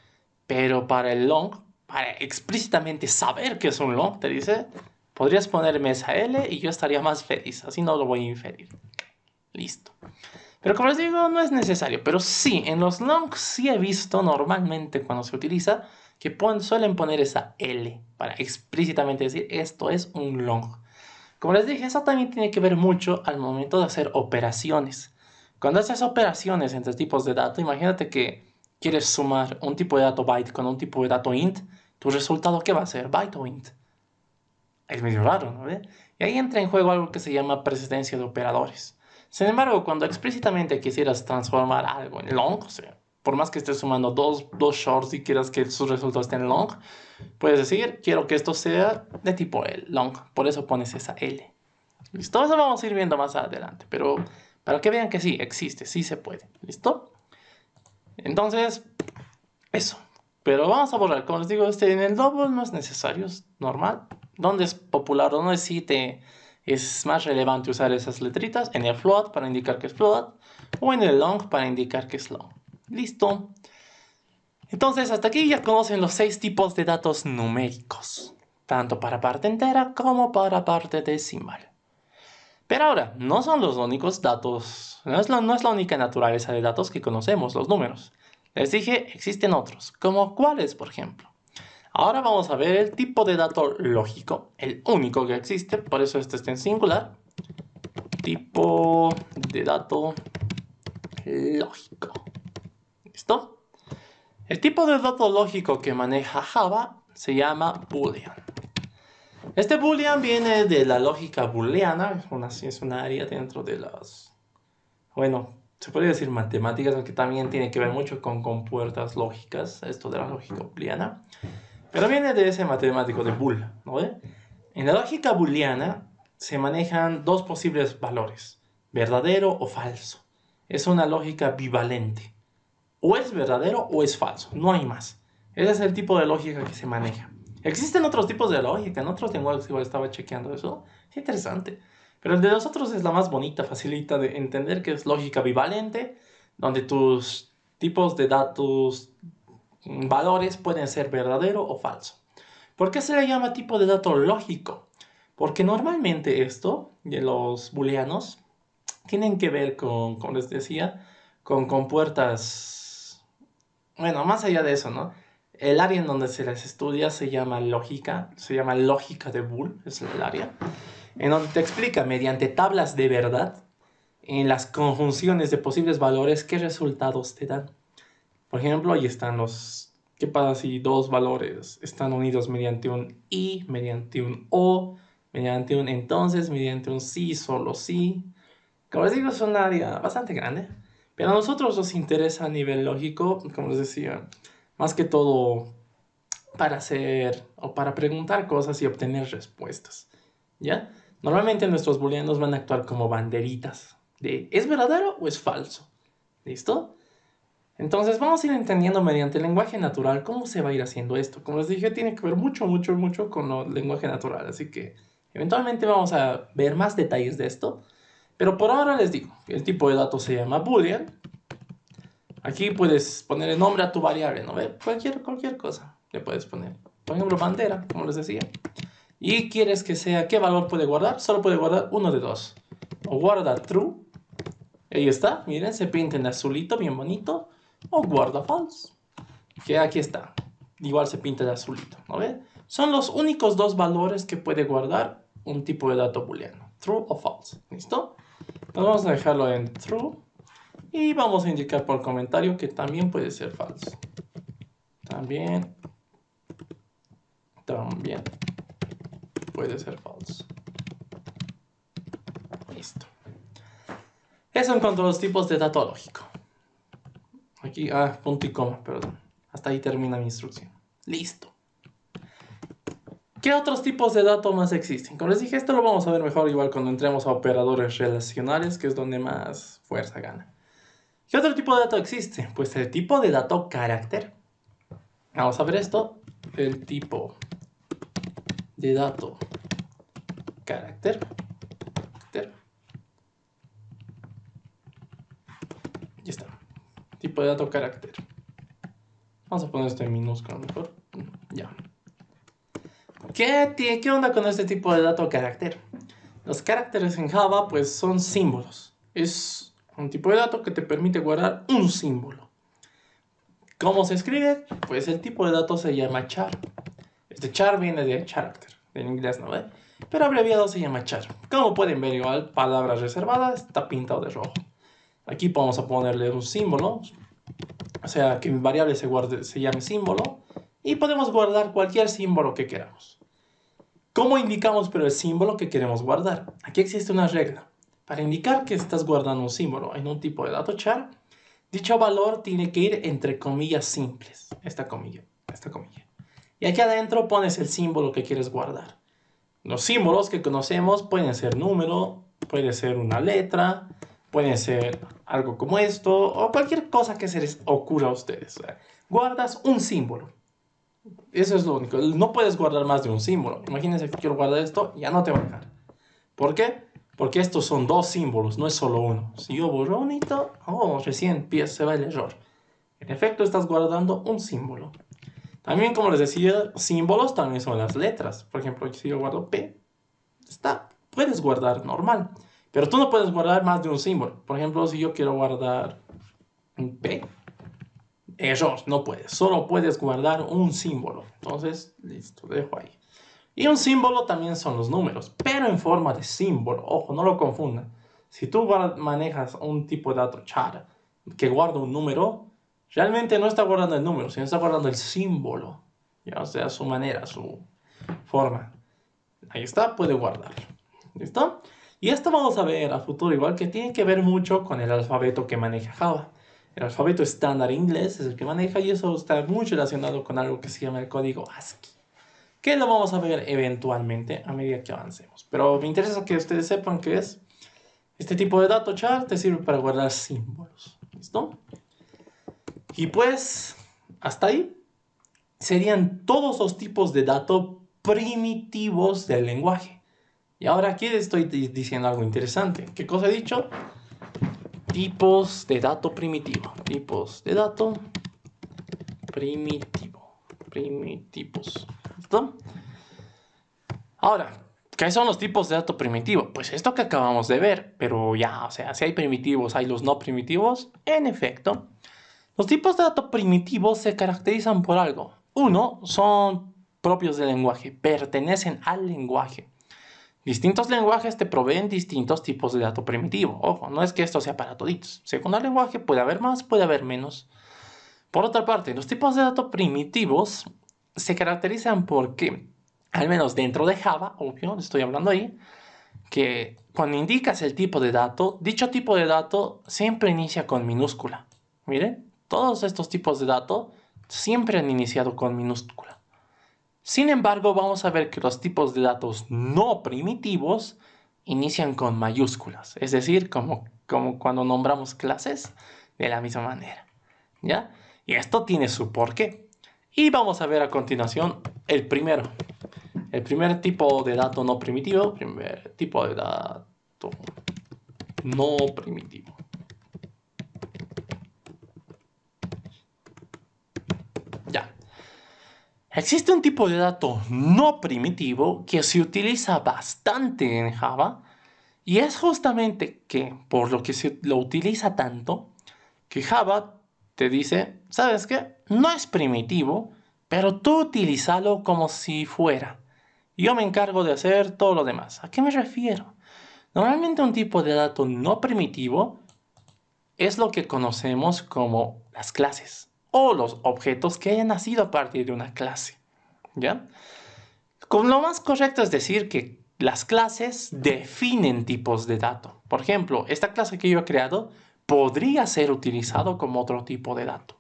A: Pero para el long, para explícitamente saber que es un long, te dice, podrías ponerme esa L y yo estaría más feliz. Así no lo voy a inferir. Listo. Pero como les digo, no es necesario. Pero sí, en los longs sí he visto normalmente cuando se utiliza que suelen poner esa L para explícitamente decir esto es un long. Como les dije, eso también tiene que ver mucho al momento de hacer operaciones. Cuando haces operaciones entre tipos de datos, imagínate que quieres sumar un tipo de dato byte con un tipo de dato int, tu resultado ¿qué va a ser? Byte o int. Es medio raro, ¿no? Y ahí entra en juego algo que se llama precedencia de operadores. Sin embargo, cuando explícitamente quisieras transformar algo en long, o sea, por más que estés sumando dos shorts y quieras que sus resultados estén en long, puedes decir, quiero que esto sea de tipo L, long. Por eso pones esa L. ¿Listo? Eso vamos a ir viendo más adelante, pero para que vean que sí, existe, sí se puede. ¿Listo? Entonces, eso. Pero vamos a borrar, como les digo, en el double no es necesario, es normal. ¿Dónde es popular? ¿Dónde sí es más relevante usar esas letritas? En el float para indicar que es float, o en el long para indicar que es long. Listo. Entonces, hasta aquí ya conocen los 6 tipos de datos numéricos, tanto para parte entera como para parte decimal. Pero ahora, no son los únicos datos, no es la única naturaleza de datos que conocemos, los números. Les dije, existen otros, como cuáles, por ejemplo. Ahora vamos a ver el tipo de dato lógico, el único que existe, por eso este está en singular. Tipo de dato lógico. ¿Listo? El tipo de dato lógico que maneja Java se llama Boolean. Este Boolean viene de la lógica booleana, es una área dentro de las, bueno, se podría decir matemáticas, aunque también tiene que ver mucho con compuertas lógicas, esto de la lógica booleana, pero viene de ese matemático de Boole, ¿no ve? En la lógica booleana se manejan dos posibles valores, verdadero o falso. Es una lógica bivalente. O es verdadero o es falso, no hay más. Ese es el tipo de lógica que se maneja. Existen otros tipos de lógica, en otros lenguajes igual estaba chequeando eso. Es interesante. Pero el de nosotros es la más bonita, facilita de entender que es lógica bivalente, donde tus tipos de datos, valores pueden ser verdadero o falso. ¿Por qué se le llama tipo de dato lógico? Porque normalmente esto, de los booleanos, tienen que ver con, como les decía, con compuertas. Bueno, más allá de eso, ¿no? El área en donde se les estudia se llama lógica de Boole, es el área, en donde te explica mediante tablas de verdad en las conjunciones de posibles valores, ¿qué resultados te dan? Por ejemplo, ahí están los... ¿Qué pasa si dos valores están unidos mediante un y, mediante un o, mediante un entonces, mediante un sí, solo sí? Como les digo, es un área bastante grande, pero a nosotros nos interesa a nivel lógico, como les decía, más que todo para hacer o para preguntar cosas y obtener respuestas, ¿ya? Normalmente nuestros booleanos van a actuar como banderitas de ¿es verdadero o es falso? ¿Listo? Entonces vamos a ir entendiendo mediante el lenguaje natural cómo se va a ir haciendo esto. Como les dije, tiene que ver mucho con el lenguaje natural, así que eventualmente vamos a ver más detalles de esto. Pero por ahora les digo, el tipo de dato se llama boolean. Aquí puedes poner el nombre a tu variable, ¿no? Cualquier cosa le puedes poner. Por ejemplo, bandera, como les decía. Y quieres que sea, ¿qué valor puede guardar? Solo puede guardar uno de dos. O guarda true, ahí está, miren, se pinta en azulito, bien bonito. O guarda false, que aquí está. Igual se pinta de azulito, ¿no ven? Son los únicos dos valores que puede guardar un tipo de dato booleano. True o false, ¿listo? Entonces vamos a dejarlo en true. Y vamos a indicar por comentario que también puede ser falso. También puede ser falso. Listo. Eso en cuanto a los tipos de dato lógico. Aquí, punto y coma, perdón. Hasta ahí termina mi instrucción. Listo. ¿Qué otros tipos de datos más existen? Como les dije, esto lo vamos a ver mejor igual cuando entremos a operadores relacionales, que es donde más fuerza gana. ¿Qué otro tipo de dato existe? Pues el tipo de dato carácter. Vamos a ver esto. El tipo de dato carácter. Ya está. Tipo de dato carácter. Vamos a poner esto en minúsculo mejor. Ya. ¿Qué onda con este tipo de dato carácter? Los caracteres en Java pues son símbolos. Es un tipo de dato que te permite guardar un símbolo. ¿Cómo se escribe? Pues el tipo de dato se llama char. Este char viene de character, en inglés, ¿no ve? Pero abreviado se llama char. Como pueden ver igual, palabras reservadas, está pintado de rojo. Aquí vamos a ponerle un símbolo, o sea que mi variable se llame símbolo, y podemos guardar cualquier símbolo que queramos. ¿Cómo indicamos pero el símbolo que queremos guardar? Aquí existe una regla. Para indicar que estás guardando un símbolo en un tipo de dato char, dicho valor tiene que ir entre comillas simples. Esta comilla. Y aquí adentro pones el símbolo que quieres guardar. Los símbolos que conocemos pueden ser número, puede ser una letra, puede ser algo como esto, o cualquier cosa que se les ocurra a ustedes. Guardas un símbolo. Eso es lo único. No puedes guardar más de un símbolo. Imagínense que quiero guardar esto, ya no te va a dejar. ¿Por qué? Porque estos son dos símbolos, no es solo uno. Si yo borro un hito, recién se va el error. En efecto, estás guardando un símbolo. También, como les decía, símbolos también son las letras. Por ejemplo, si yo guardo P, puedes guardar normal. Pero tú no puedes guardar más de un símbolo. Por ejemplo, si yo quiero guardar un P, error, no puedes. Solo puedes guardar un símbolo. Entonces, listo, dejo ahí. Y un símbolo también son los números, pero en forma de símbolo. Ojo, no lo confundan. Si tú manejas un tipo de dato char que guarda un número, realmente no está guardando el número, sino está guardando el símbolo. Ya, o sea, su manera, su forma. Ahí está, puede guardarlo. ¿Listo? Y esto vamos a ver a futuro igual que tiene que ver mucho con el alfabeto que maneja Java. El alfabeto estándar inglés es el que maneja y eso está muy relacionado con algo que se llama el código ASCII. Que lo vamos a ver eventualmente a medida que avancemos. Pero me interesa que ustedes sepan que es este tipo de dato char te sirve para guardar símbolos. ¿Listo? Y pues, hasta ahí serían todos los tipos de datos primitivos del lenguaje. Y ahora aquí estoy diciendo algo interesante. ¿Qué cosa he dicho? Tipos de dato primitivo. Tipos de dato primitivo. Primitivos. ¿Listo? Ahora, ¿qué son los tipos de dato primitivo? Pues esto que acabamos de ver, pero ya, o sea, si hay primitivos, hay los no primitivos. En efecto, los tipos de dato primitivos se caracterizan por algo. Uno, son propios del lenguaje, pertenecen al lenguaje. Distintos lenguajes te proveen distintos tipos de dato primitivo. Ojo, no es que esto sea para toditos. Según el lenguaje puede haber más, puede haber menos. Por otra parte, los tipos de datos primitivos se caracterizan porque, al menos dentro de Java, obvio, estoy hablando ahí, que cuando indicas el tipo de dato, dicho tipo de dato siempre inicia con minúscula. Miren, todos estos tipos de dato siempre han iniciado con minúscula. Sin embargo, vamos a ver que los tipos de datos no primitivos inician con mayúsculas, es decir, como cuando nombramos clases, de la misma manera. ¿Ya? Y esto tiene su porqué. Y vamos a ver a continuación el primero. El primer tipo de dato no primitivo. Primer tipo de dato no primitivo. Ya. Existe un tipo de dato no primitivo que se utiliza bastante en Java. Y es justamente que por lo que se lo utiliza tanto, que Java te dice, ¿sabes qué? No es primitivo, pero tú utilízalo como si fuera. Yo me encargo de hacer todo lo demás. ¿A qué me refiero? Normalmente un tipo de dato no primitivo es lo que conocemos como las clases o los objetos que hayan nacido a partir de una clase. ¿Ya? Con lo más correcto es decir que las clases definen tipos de dato. Por ejemplo, esta clase que yo he creado podría ser utilizado como otro tipo de dato.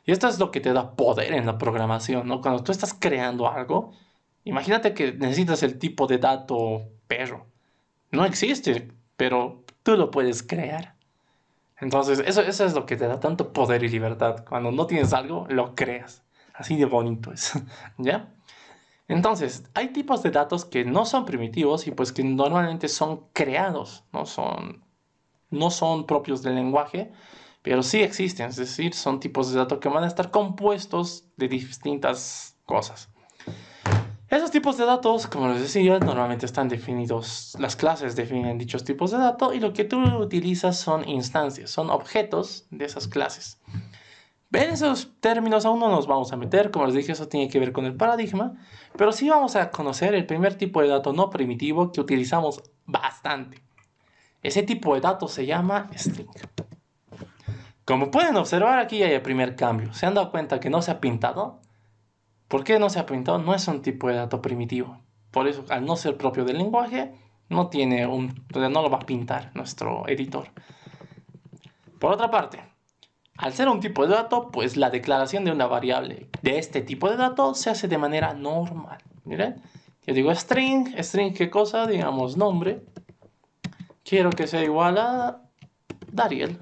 A: Y esto es lo que te da poder en la programación, ¿no? Cuando tú estás creando algo, imagínate que necesitas el tipo de dato perro. No existe, pero tú lo puedes crear. Entonces, eso es lo que te da tanto poder y libertad. Cuando no tienes algo, lo creas. Así de bonito es. ¿Ya? Entonces, hay tipos de datos que no son primitivos y pues que normalmente son creados, no son propios del lenguaje, pero sí existen, es decir, son tipos de datos que van a estar compuestos de distintas cosas. Esos tipos de datos, como les decía, normalmente están definidos, las clases definen dichos tipos de datos y lo que tú utilizas son instancias, son objetos de esas clases. En esos términos aún no nos vamos a meter, como les dije, eso tiene que ver con el paradigma, pero sí vamos a conocer el primer tipo de dato no primitivo que utilizamos bastante. Ese tipo de dato se llama string. Como pueden observar, aquí hay el primer cambio. ¿Se han dado cuenta que no se ha pintado? ¿Por qué no se ha pintado? No es un tipo de dato primitivo. Por eso, al no ser propio del lenguaje, no lo va a pintar nuestro editor. Por otra parte, al ser un tipo de dato, pues la declaración de una variable de este tipo de dato se hace de manera normal. Miren, yo digo string, string qué cosa, digamos nombre. Quiero que sea igual a Dariel.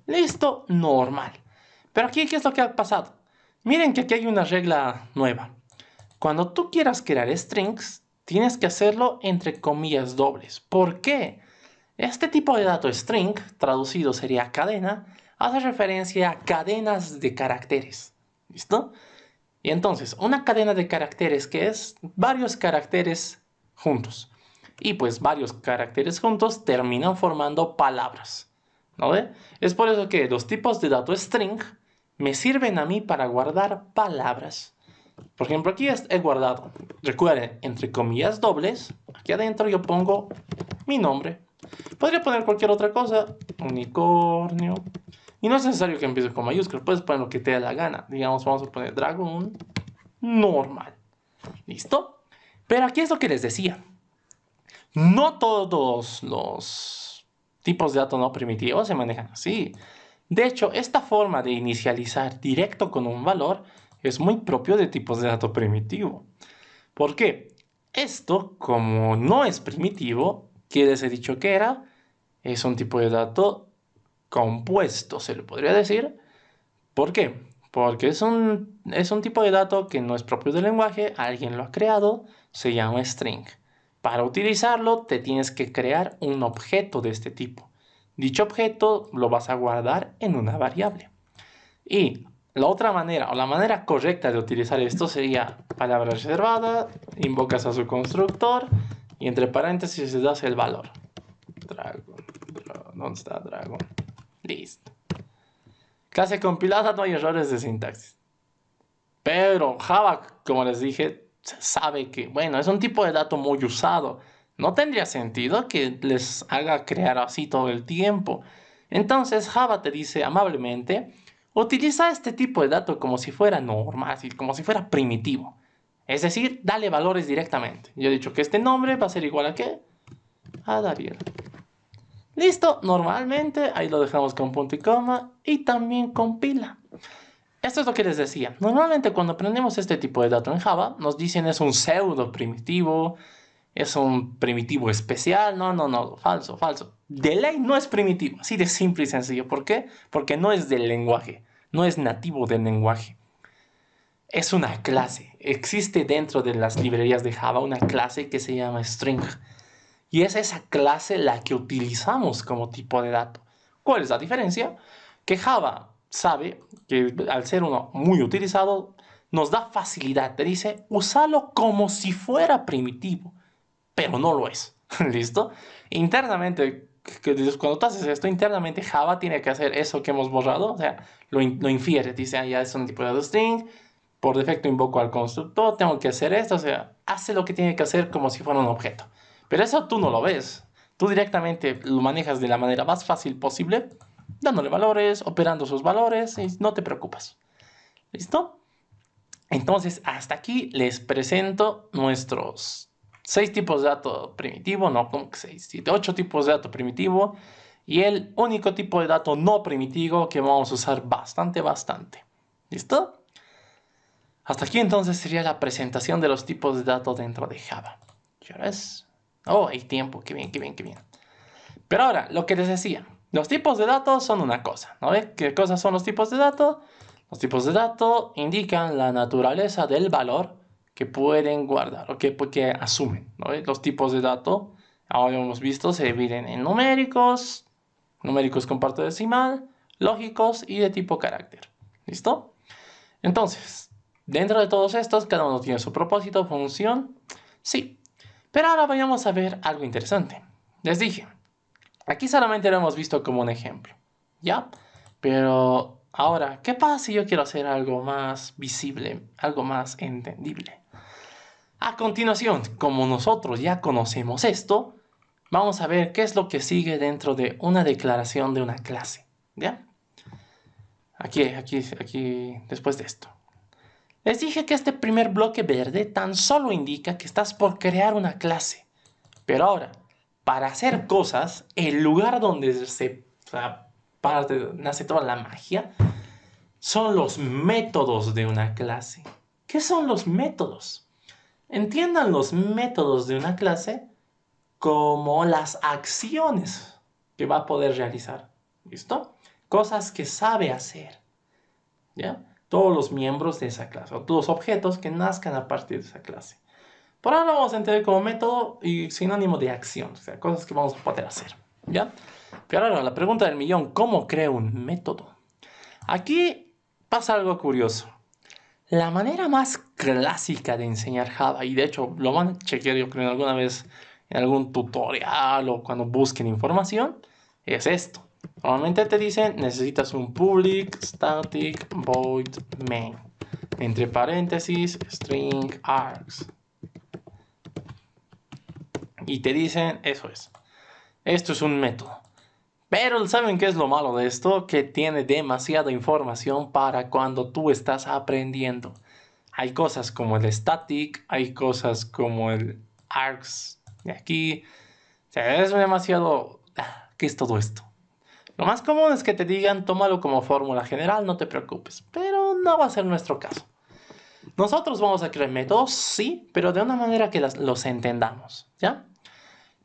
A: Listo, normal. Pero aquí, ¿qué es lo que ha pasado? Miren que aquí hay una regla nueva. Cuando tú quieras crear strings, tienes que hacerlo entre comillas dobles. ¿Por qué? Este tipo de dato string, traducido sería cadena, hace referencia a cadenas de caracteres. ¿Listo? Y entonces, una cadena de caracteres que es varios caracteres juntos. Y pues varios caracteres juntos terminan formando palabras. ¿No ve? Es por eso que los tipos de dato string me sirven a mí para guardar palabras. Por ejemplo, aquí he guardado, recuerden, entre comillas dobles, aquí adentro yo pongo mi nombre. Podría poner cualquier otra cosa, unicornio. Y no es necesario que empiece con mayúsculas, puedes poner lo que te dé la gana. Digamos, vamos a poner dragón normal. ¿Listo? Pero aquí es lo que les decía. No todos los tipos de datos no primitivos se manejan así. De hecho, esta forma de inicializar directo con un valor es muy propio de tipos de dato primitivo. ¿Por qué? Esto, como no es primitivo, ¿qué les he dicho que era? Es un tipo de dato compuesto, se le podría decir. ¿Por qué? Porque es un tipo de dato que no es propio del lenguaje, alguien lo ha creado, se llama string. Para utilizarlo, te tienes que crear un objeto de este tipo. Dicho objeto lo vas a guardar en una variable. Y la otra manera, o la manera correcta de utilizar esto sería palabra reservada, invocas a su constructor y entre paréntesis le das el valor. Dragon. ¿Dónde está Dragon? Listo. Clase compilada, no hay errores de sintaxis. Pero Java, como les dije, se sabe que, bueno, es un tipo de dato muy usado. No tendría sentido que les haga crear así todo el tiempo. Entonces Java te dice amablemente, utiliza este tipo de dato como si fuera normal, como si fuera primitivo. Es decir, dale valores directamente. Yo he dicho que este nombre va a ser igual a ¿qué? A David. Listo, normalmente ahí lo dejamos con punto y coma y también con pila. Esto es lo que les decía. Normalmente cuando aprendemos este tipo de dato en Java, nos dicen es un pseudo primitivo, es un primitivo especial. No, no, no, falso, falso. De ley no es primitivo, así de simple y sencillo. ¿Por qué? Porque no es del lenguaje, no es nativo del lenguaje. Es una clase. Existe dentro de las librerías de Java una clase que se llama string. Y es esa clase la que utilizamos como tipo de dato. ¿Cuál es la diferencia? Que Java sabe que al ser uno muy utilizado, nos da facilidad. Te dice, usalo como si fuera primitivo, pero no lo es. ¿Listo? Internamente, cuando tú haces esto, internamente Java tiene que hacer eso que hemos borrado. O sea, lo infiere. Dice, ah, ya es un tipo de dato string. Por defecto invoco al constructor, tengo que hacer esto. O sea, hace lo que tiene que hacer como si fuera un objeto. Pero eso tú no lo ves. Tú directamente lo manejas de la manera más fácil posible, dándole valores, operando sus valores y no te preocupas. ¿Listo? Entonces, hasta aquí les presento nuestros 6 tipos de dato primitivo, no, como que 6, 7, 8 tipos de dato primitivo y el único tipo de dato no primitivo que vamos a usar bastante. ¿Listo? Hasta aquí entonces sería la presentación de los tipos de datos dentro de Java. ¿Ya ves? Oh, hay tiempo, qué bien, qué bien, qué bien. Pero ahora, lo que les decía, los tipos de datos son una cosa, ¿no ve? ¿Qué cosas son los tipos de datos? Los tipos de datos indican la naturaleza del valor que pueden guardar o que asumen, ¿no ve? Los tipos de datos, ahora hemos visto, se dividen en numéricos, numéricos con parte decimal, lógicos y de tipo carácter. ¿Listo? Entonces, dentro de todos estos, cada uno tiene su propósito, función, sí. Pero ahora vayamos a ver algo interesante. Les dije, aquí solamente lo hemos visto como un ejemplo, ¿ya? Pero ahora, ¿qué pasa si yo quiero hacer algo más visible, algo más entendible? A continuación, como nosotros ya conocemos esto, vamos a ver qué es lo que sigue dentro de una declaración de una clase, ¿ya? Aquí, después de esto. Les dije que este primer bloque verde tan solo indica que estás por crear una clase. Pero ahora, para hacer cosas, el lugar donde nace toda la magia son los métodos de una clase. ¿Qué son los métodos? Entiendan los métodos de una clase como las acciones que va a poder realizar. ¿Listo? Cosas que sabe hacer. ¿Ya? Todos los miembros de esa clase, o todos los objetos que nazcan a partir de esa clase. Por ahora vamos a entender como método y sinónimo de acción, o sea, cosas que vamos a poder hacer, ¿ya? Pero ahora la pregunta del millón, ¿cómo creo un método? Aquí pasa algo curioso. La manera más clásica de enseñar Java, y de hecho lo van a chequear yo creo alguna vez en algún tutorial o cuando busquen información, es esto. Normalmente te dicen, necesitas un public static void main, entre paréntesis, string args. Y te dicen, eso es. Esto es un método. Pero ¿saben qué es lo malo de esto? Que tiene demasiada información para cuando tú estás aprendiendo. Hay cosas como el static, hay cosas como el args de aquí. O sea, es demasiado... ¿Qué es todo esto? Lo más común es que te digan, tómalo como fórmula general, no te preocupes. Pero no va a ser nuestro caso. Nosotros vamos a crear métodos, sí, pero de una manera que los entendamos, ¿ya?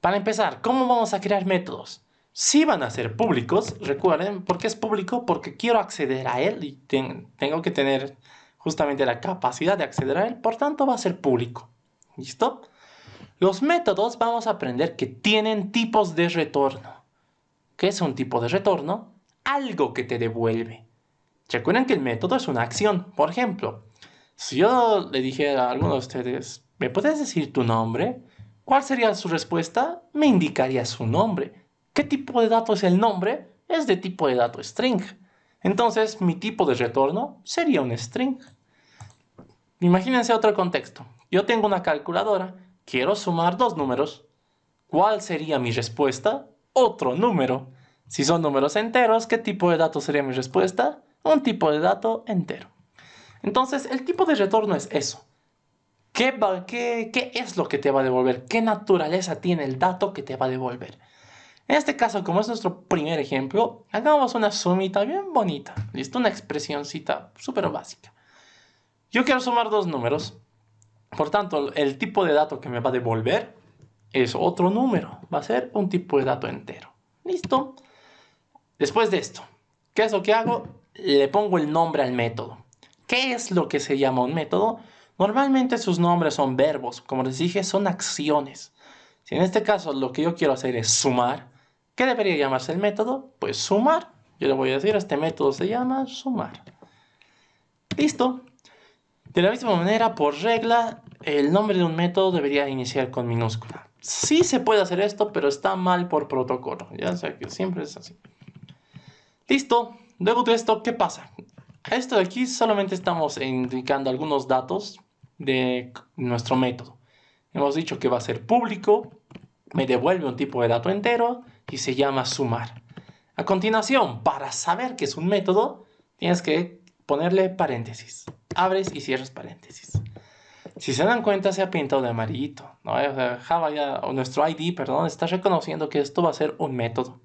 A: Para empezar, ¿cómo vamos a crear métodos? Si van a ser públicos, recuerden, ¿por qué es público? Porque quiero acceder a él y tengo que tener justamente la capacidad de acceder a él, por tanto va a ser público. ¿Listo? Los métodos vamos a aprender que tienen tipos de retorno. ¿Qué es un tipo de retorno? Algo que te devuelve. Recuerden que el método es una acción. Por ejemplo, si yo le dijera a alguno de ustedes, ¿me puedes decir tu nombre? ¿Cuál sería su respuesta? Me indicaría su nombre. ¿Qué tipo de dato es el nombre? Es de tipo de dato string. Entonces, mi tipo de retorno sería un string. Imagínense otro contexto. Yo tengo una calculadora, quiero sumar dos números. ¿Cuál sería mi respuesta? Otro número. Si son números enteros, ¿qué tipo de dato sería mi respuesta? Un tipo de dato entero. Entonces, el tipo de retorno es eso. ¿Qué es lo que te va a devolver? ¿Qué naturaleza tiene el dato que te va a devolver? En este caso, como es nuestro primer ejemplo, hagamos una sumita bien bonita. ¿Listo? Una expresioncita súper básica. Yo quiero sumar dos números. Por tanto, el tipo de dato que me va a devolver es otro número. Va a ser un tipo de dato entero. ¿Listo? Después de esto, ¿qué es lo que hago? Le pongo el nombre al método. ¿Qué es lo que se llama un método? Normalmente sus nombres son verbos. Como les dije, son acciones. Si en este caso lo que yo quiero hacer es sumar, ¿qué debería llamarse el método? Pues sumar. Yo le voy a decir, este método se llama sumar. ¿Listo? De la misma manera, por regla, el nombre de un método debería iniciar con minúscula. Sí se puede hacer esto, pero está mal por protocolo. Ya sé que siempre es así. Listo. Luego de esto, ¿qué pasa? A esto de aquí solamente estamos indicando algunos datos de nuestro método. Hemos dicho que va a ser público, me devuelve un tipo de dato entero y se llama sumar. A continuación, para saber que es un método, tienes que ponerle paréntesis. Abres y cierras paréntesis. Si se dan cuenta, se ha pintado de amarillito, ¿no? Java ya, o nuestro ID, perdón, está reconociendo que esto va a ser un método.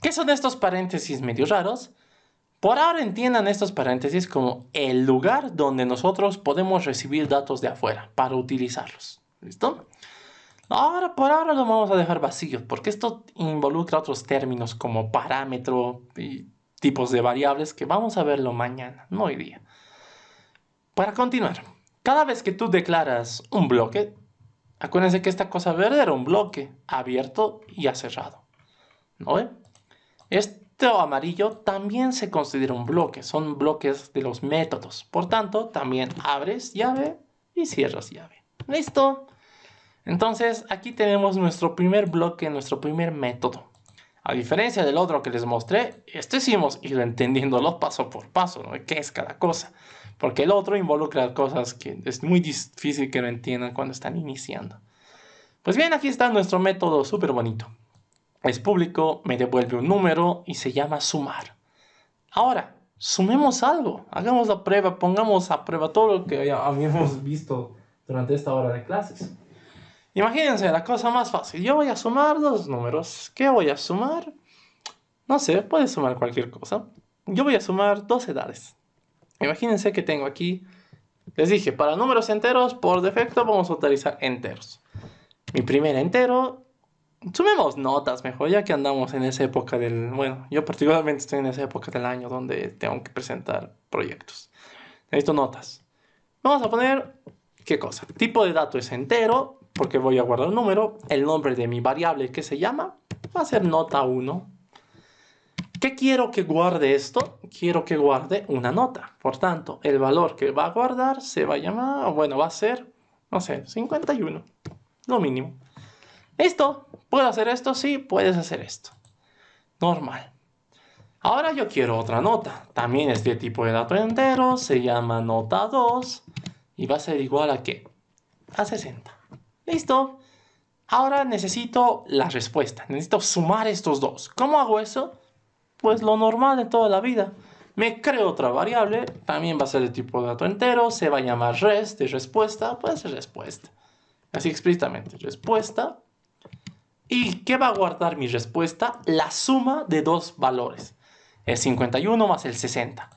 A: ¿Qué son estos paréntesis medio raros? Por ahora entiendan estos paréntesis como el lugar donde nosotros podemos recibir datos de afuera para utilizarlos. ¿Listo? Ahora, por ahora lo vamos a dejar vacío, porque esto involucra otros términos como parámetro y tipos de variables que vamos a verlo mañana, no hoy día. Para continuar, cada vez que tú declaras un bloque, acuérdense que esta cosa verde era un bloque abierto y cerrado, ¿no? Este amarillo también se considera un bloque, son bloques de los métodos. Por tanto, también abres llave y cierras llave. ¿Listo? Entonces, aquí tenemos nuestro primer bloque, nuestro primer método. A diferencia del otro que les mostré, este sí hemos ido entendiéndolo paso por paso, ¿no? ¿Qué es cada cosa? Porque el otro involucra cosas que es muy difícil que lo entiendan cuando están iniciando. Pues bien, aquí está nuestro método súper bonito. Es público, me devuelve un número y se llama sumar. Ahora, sumemos algo, hagamos la prueba, pongamos a prueba todo lo que ya habíamos visto durante esta hora de clases. Imagínense la cosa más fácil. Yo voy a sumar dos números. ¿Qué voy a sumar? No sé, puedes sumar cualquier cosa. Yo voy a sumar dos edades. Imagínense que tengo aquí, les dije, para números enteros, por defecto vamos a utilizar enteros. Mi primer entero, sumemos notas mejor, ya que andamos en esa época del, bueno, yo particularmente estoy en esa época del año donde tengo que presentar proyectos. Necesito notas. Vamos a poner, ¿qué cosa? Tipo de dato es entero, porque voy a guardar un número. El nombre de mi variable que se llama va a ser nota 1. ¿Qué quiero que guarde esto? Quiero que guarde una nota. Por tanto, el valor que va a guardar se va a llamar, bueno, va a ser, no sé, 51. Lo mínimo. ¿Listo? ¿Puedo hacer esto? Sí, puedes hacer esto. Normal. Ahora yo quiero otra nota. También es de tipo de dato entero. Se llama nota 2. Y va a ser igual a ¿qué? A 60. ¿Listo? Ahora necesito la respuesta. Necesito sumar estos dos. ¿Cómo hago eso? Pues lo normal de toda la vida. Me creo otra variable. También va a ser de tipo de dato entero. Se va a llamar res de respuesta. Puede ser respuesta. Así explícitamente. Respuesta. ¿Y qué va a guardar mi respuesta? La suma de dos valores. El 51 más el 60.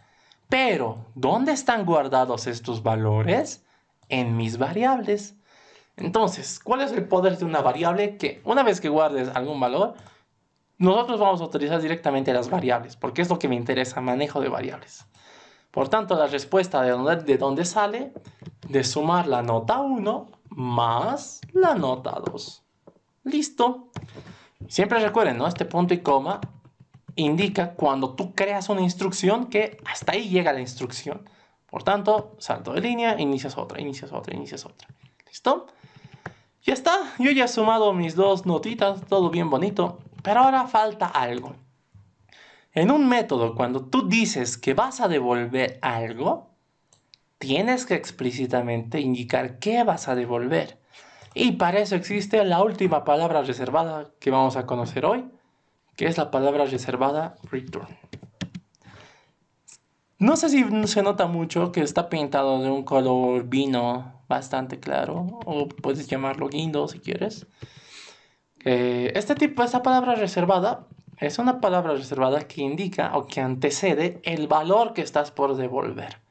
A: Pero, ¿dónde están guardados estos valores? En mis variables. Entonces, ¿cuál es el poder de una variable? Que una vez que guardes algún valor, nosotros vamos a utilizar directamente las variables, porque es lo que me interesa, manejo de variables. Por tanto, la respuesta de dónde sale, de sumar la nota 1 más la nota 2. Listo. Siempre recuerden, ¿no? Este punto y coma indica cuando tú creas una instrucción que hasta ahí llega la instrucción. Por tanto, salto de línea, inicias otra, inicias otra, inicias otra. ¿Listo? Ya está, yo ya he sumado mis dos notitas, todo bien bonito, pero ahora falta algo. En un método, cuando tú dices que vas a devolver algo, tienes que explícitamente indicar qué vas a devolver. Y para eso existe la última palabra reservada que vamos a conocer hoy, que es la palabra reservada return. No sé si se nota mucho que está pintado de un color vino bastante claro, o puedes llamarlo guindo si quieres. Esta palabra reservada es una palabra reservada que indica o que antecede el valor que estás por devolver.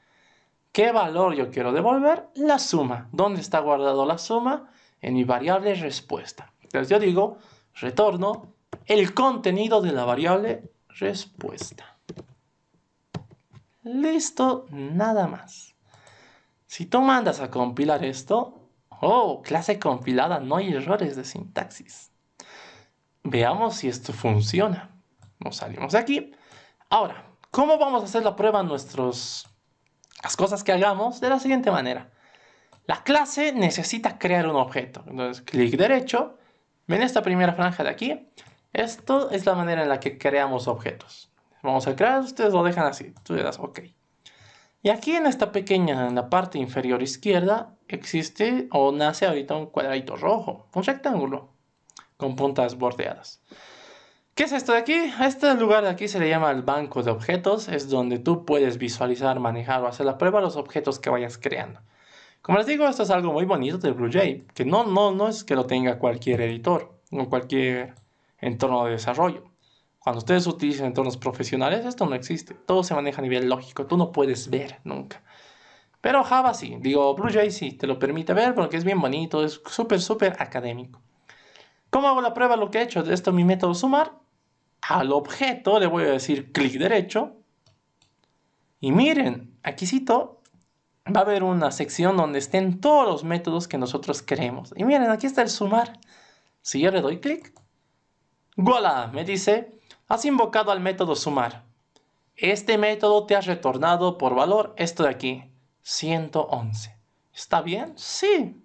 A: ¿Qué valor yo quiero devolver? La suma. ¿Dónde está guardado la suma? En mi variable respuesta. Entonces yo digo, retorno el contenido de la variable respuesta. Listo, nada más. Si tú mandas a compilar esto, clase compilada, no hay errores de sintaxis. Veamos si esto funciona. Nos salimos de aquí. Ahora, ¿cómo vamos a hacer la prueba las cosas que hagamos? De la siguiente manera. La clase necesita crear un objeto. Entonces, clic derecho. Ven esta primera franja de aquí. Esto es la manera en la que creamos objetos. Vamos a crear, ustedes lo dejan así. Tú le das OK. Y aquí en la parte inferior izquierda, existe o nace ahorita un cuadradito rojo. Un rectángulo con puntas bordeadas. ¿Qué es esto de aquí? Este lugar de aquí se le llama el banco de objetos. Es donde tú puedes visualizar, manejar o hacer la prueba de los objetos que vayas creando. Como les digo, esto es algo muy bonito de BlueJ, que no es que lo tenga cualquier editor o cualquier entorno de desarrollo. Cuando ustedes utilizan entornos profesionales, esto no existe. Todo se maneja a nivel lógico. Tú no puedes ver nunca. Pero Java sí. BlueJ sí, te lo permite ver porque es bien bonito. Es súper académico. ¿Cómo hago la prueba? Lo que he hecho de esto, mi método sumar. Al objeto le voy a decir clic derecho. Y miren, aquícito va a haber una sección donde estén todos los métodos que nosotros queremos. Y miren, aquí está el sumar. Si yo le doy clic, ¡voilà! Me dice, has invocado al método sumar. Este método te ha retornado por valor esto de aquí, 111. ¿Está bien? Sí.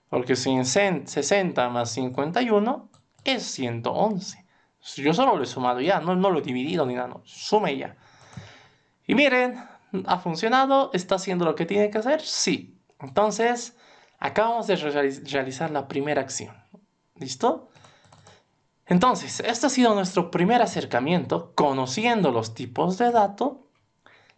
A: Porque 60 más 51 es 111. Yo solo lo he sumado ya, no lo he dividido ni nada, no. Sume ya. Y miren, ¿ha funcionado? ¿Está haciendo lo que tiene que hacer? Sí. Entonces, acabamos de realizar la primera acción. ¿Listo? Entonces, este ha sido nuestro primer acercamiento, conociendo los tipos de dato,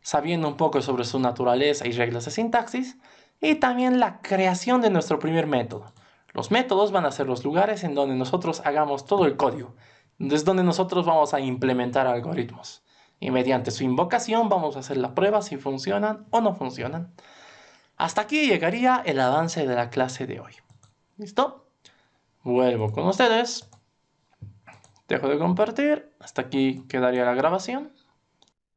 A: sabiendo un poco sobre su naturaleza y reglas de sintaxis, y también la creación de nuestro primer método. Los métodos van a ser los lugares en donde nosotros hagamos todo el código, desde donde nosotros vamos a implementar algoritmos. Y mediante su invocación vamos a hacer la prueba si funcionan o no funcionan. Hasta aquí llegaría el avance de la clase de hoy. ¿Listo? Vuelvo con ustedes. Dejo de compartir. Hasta aquí quedaría la grabación.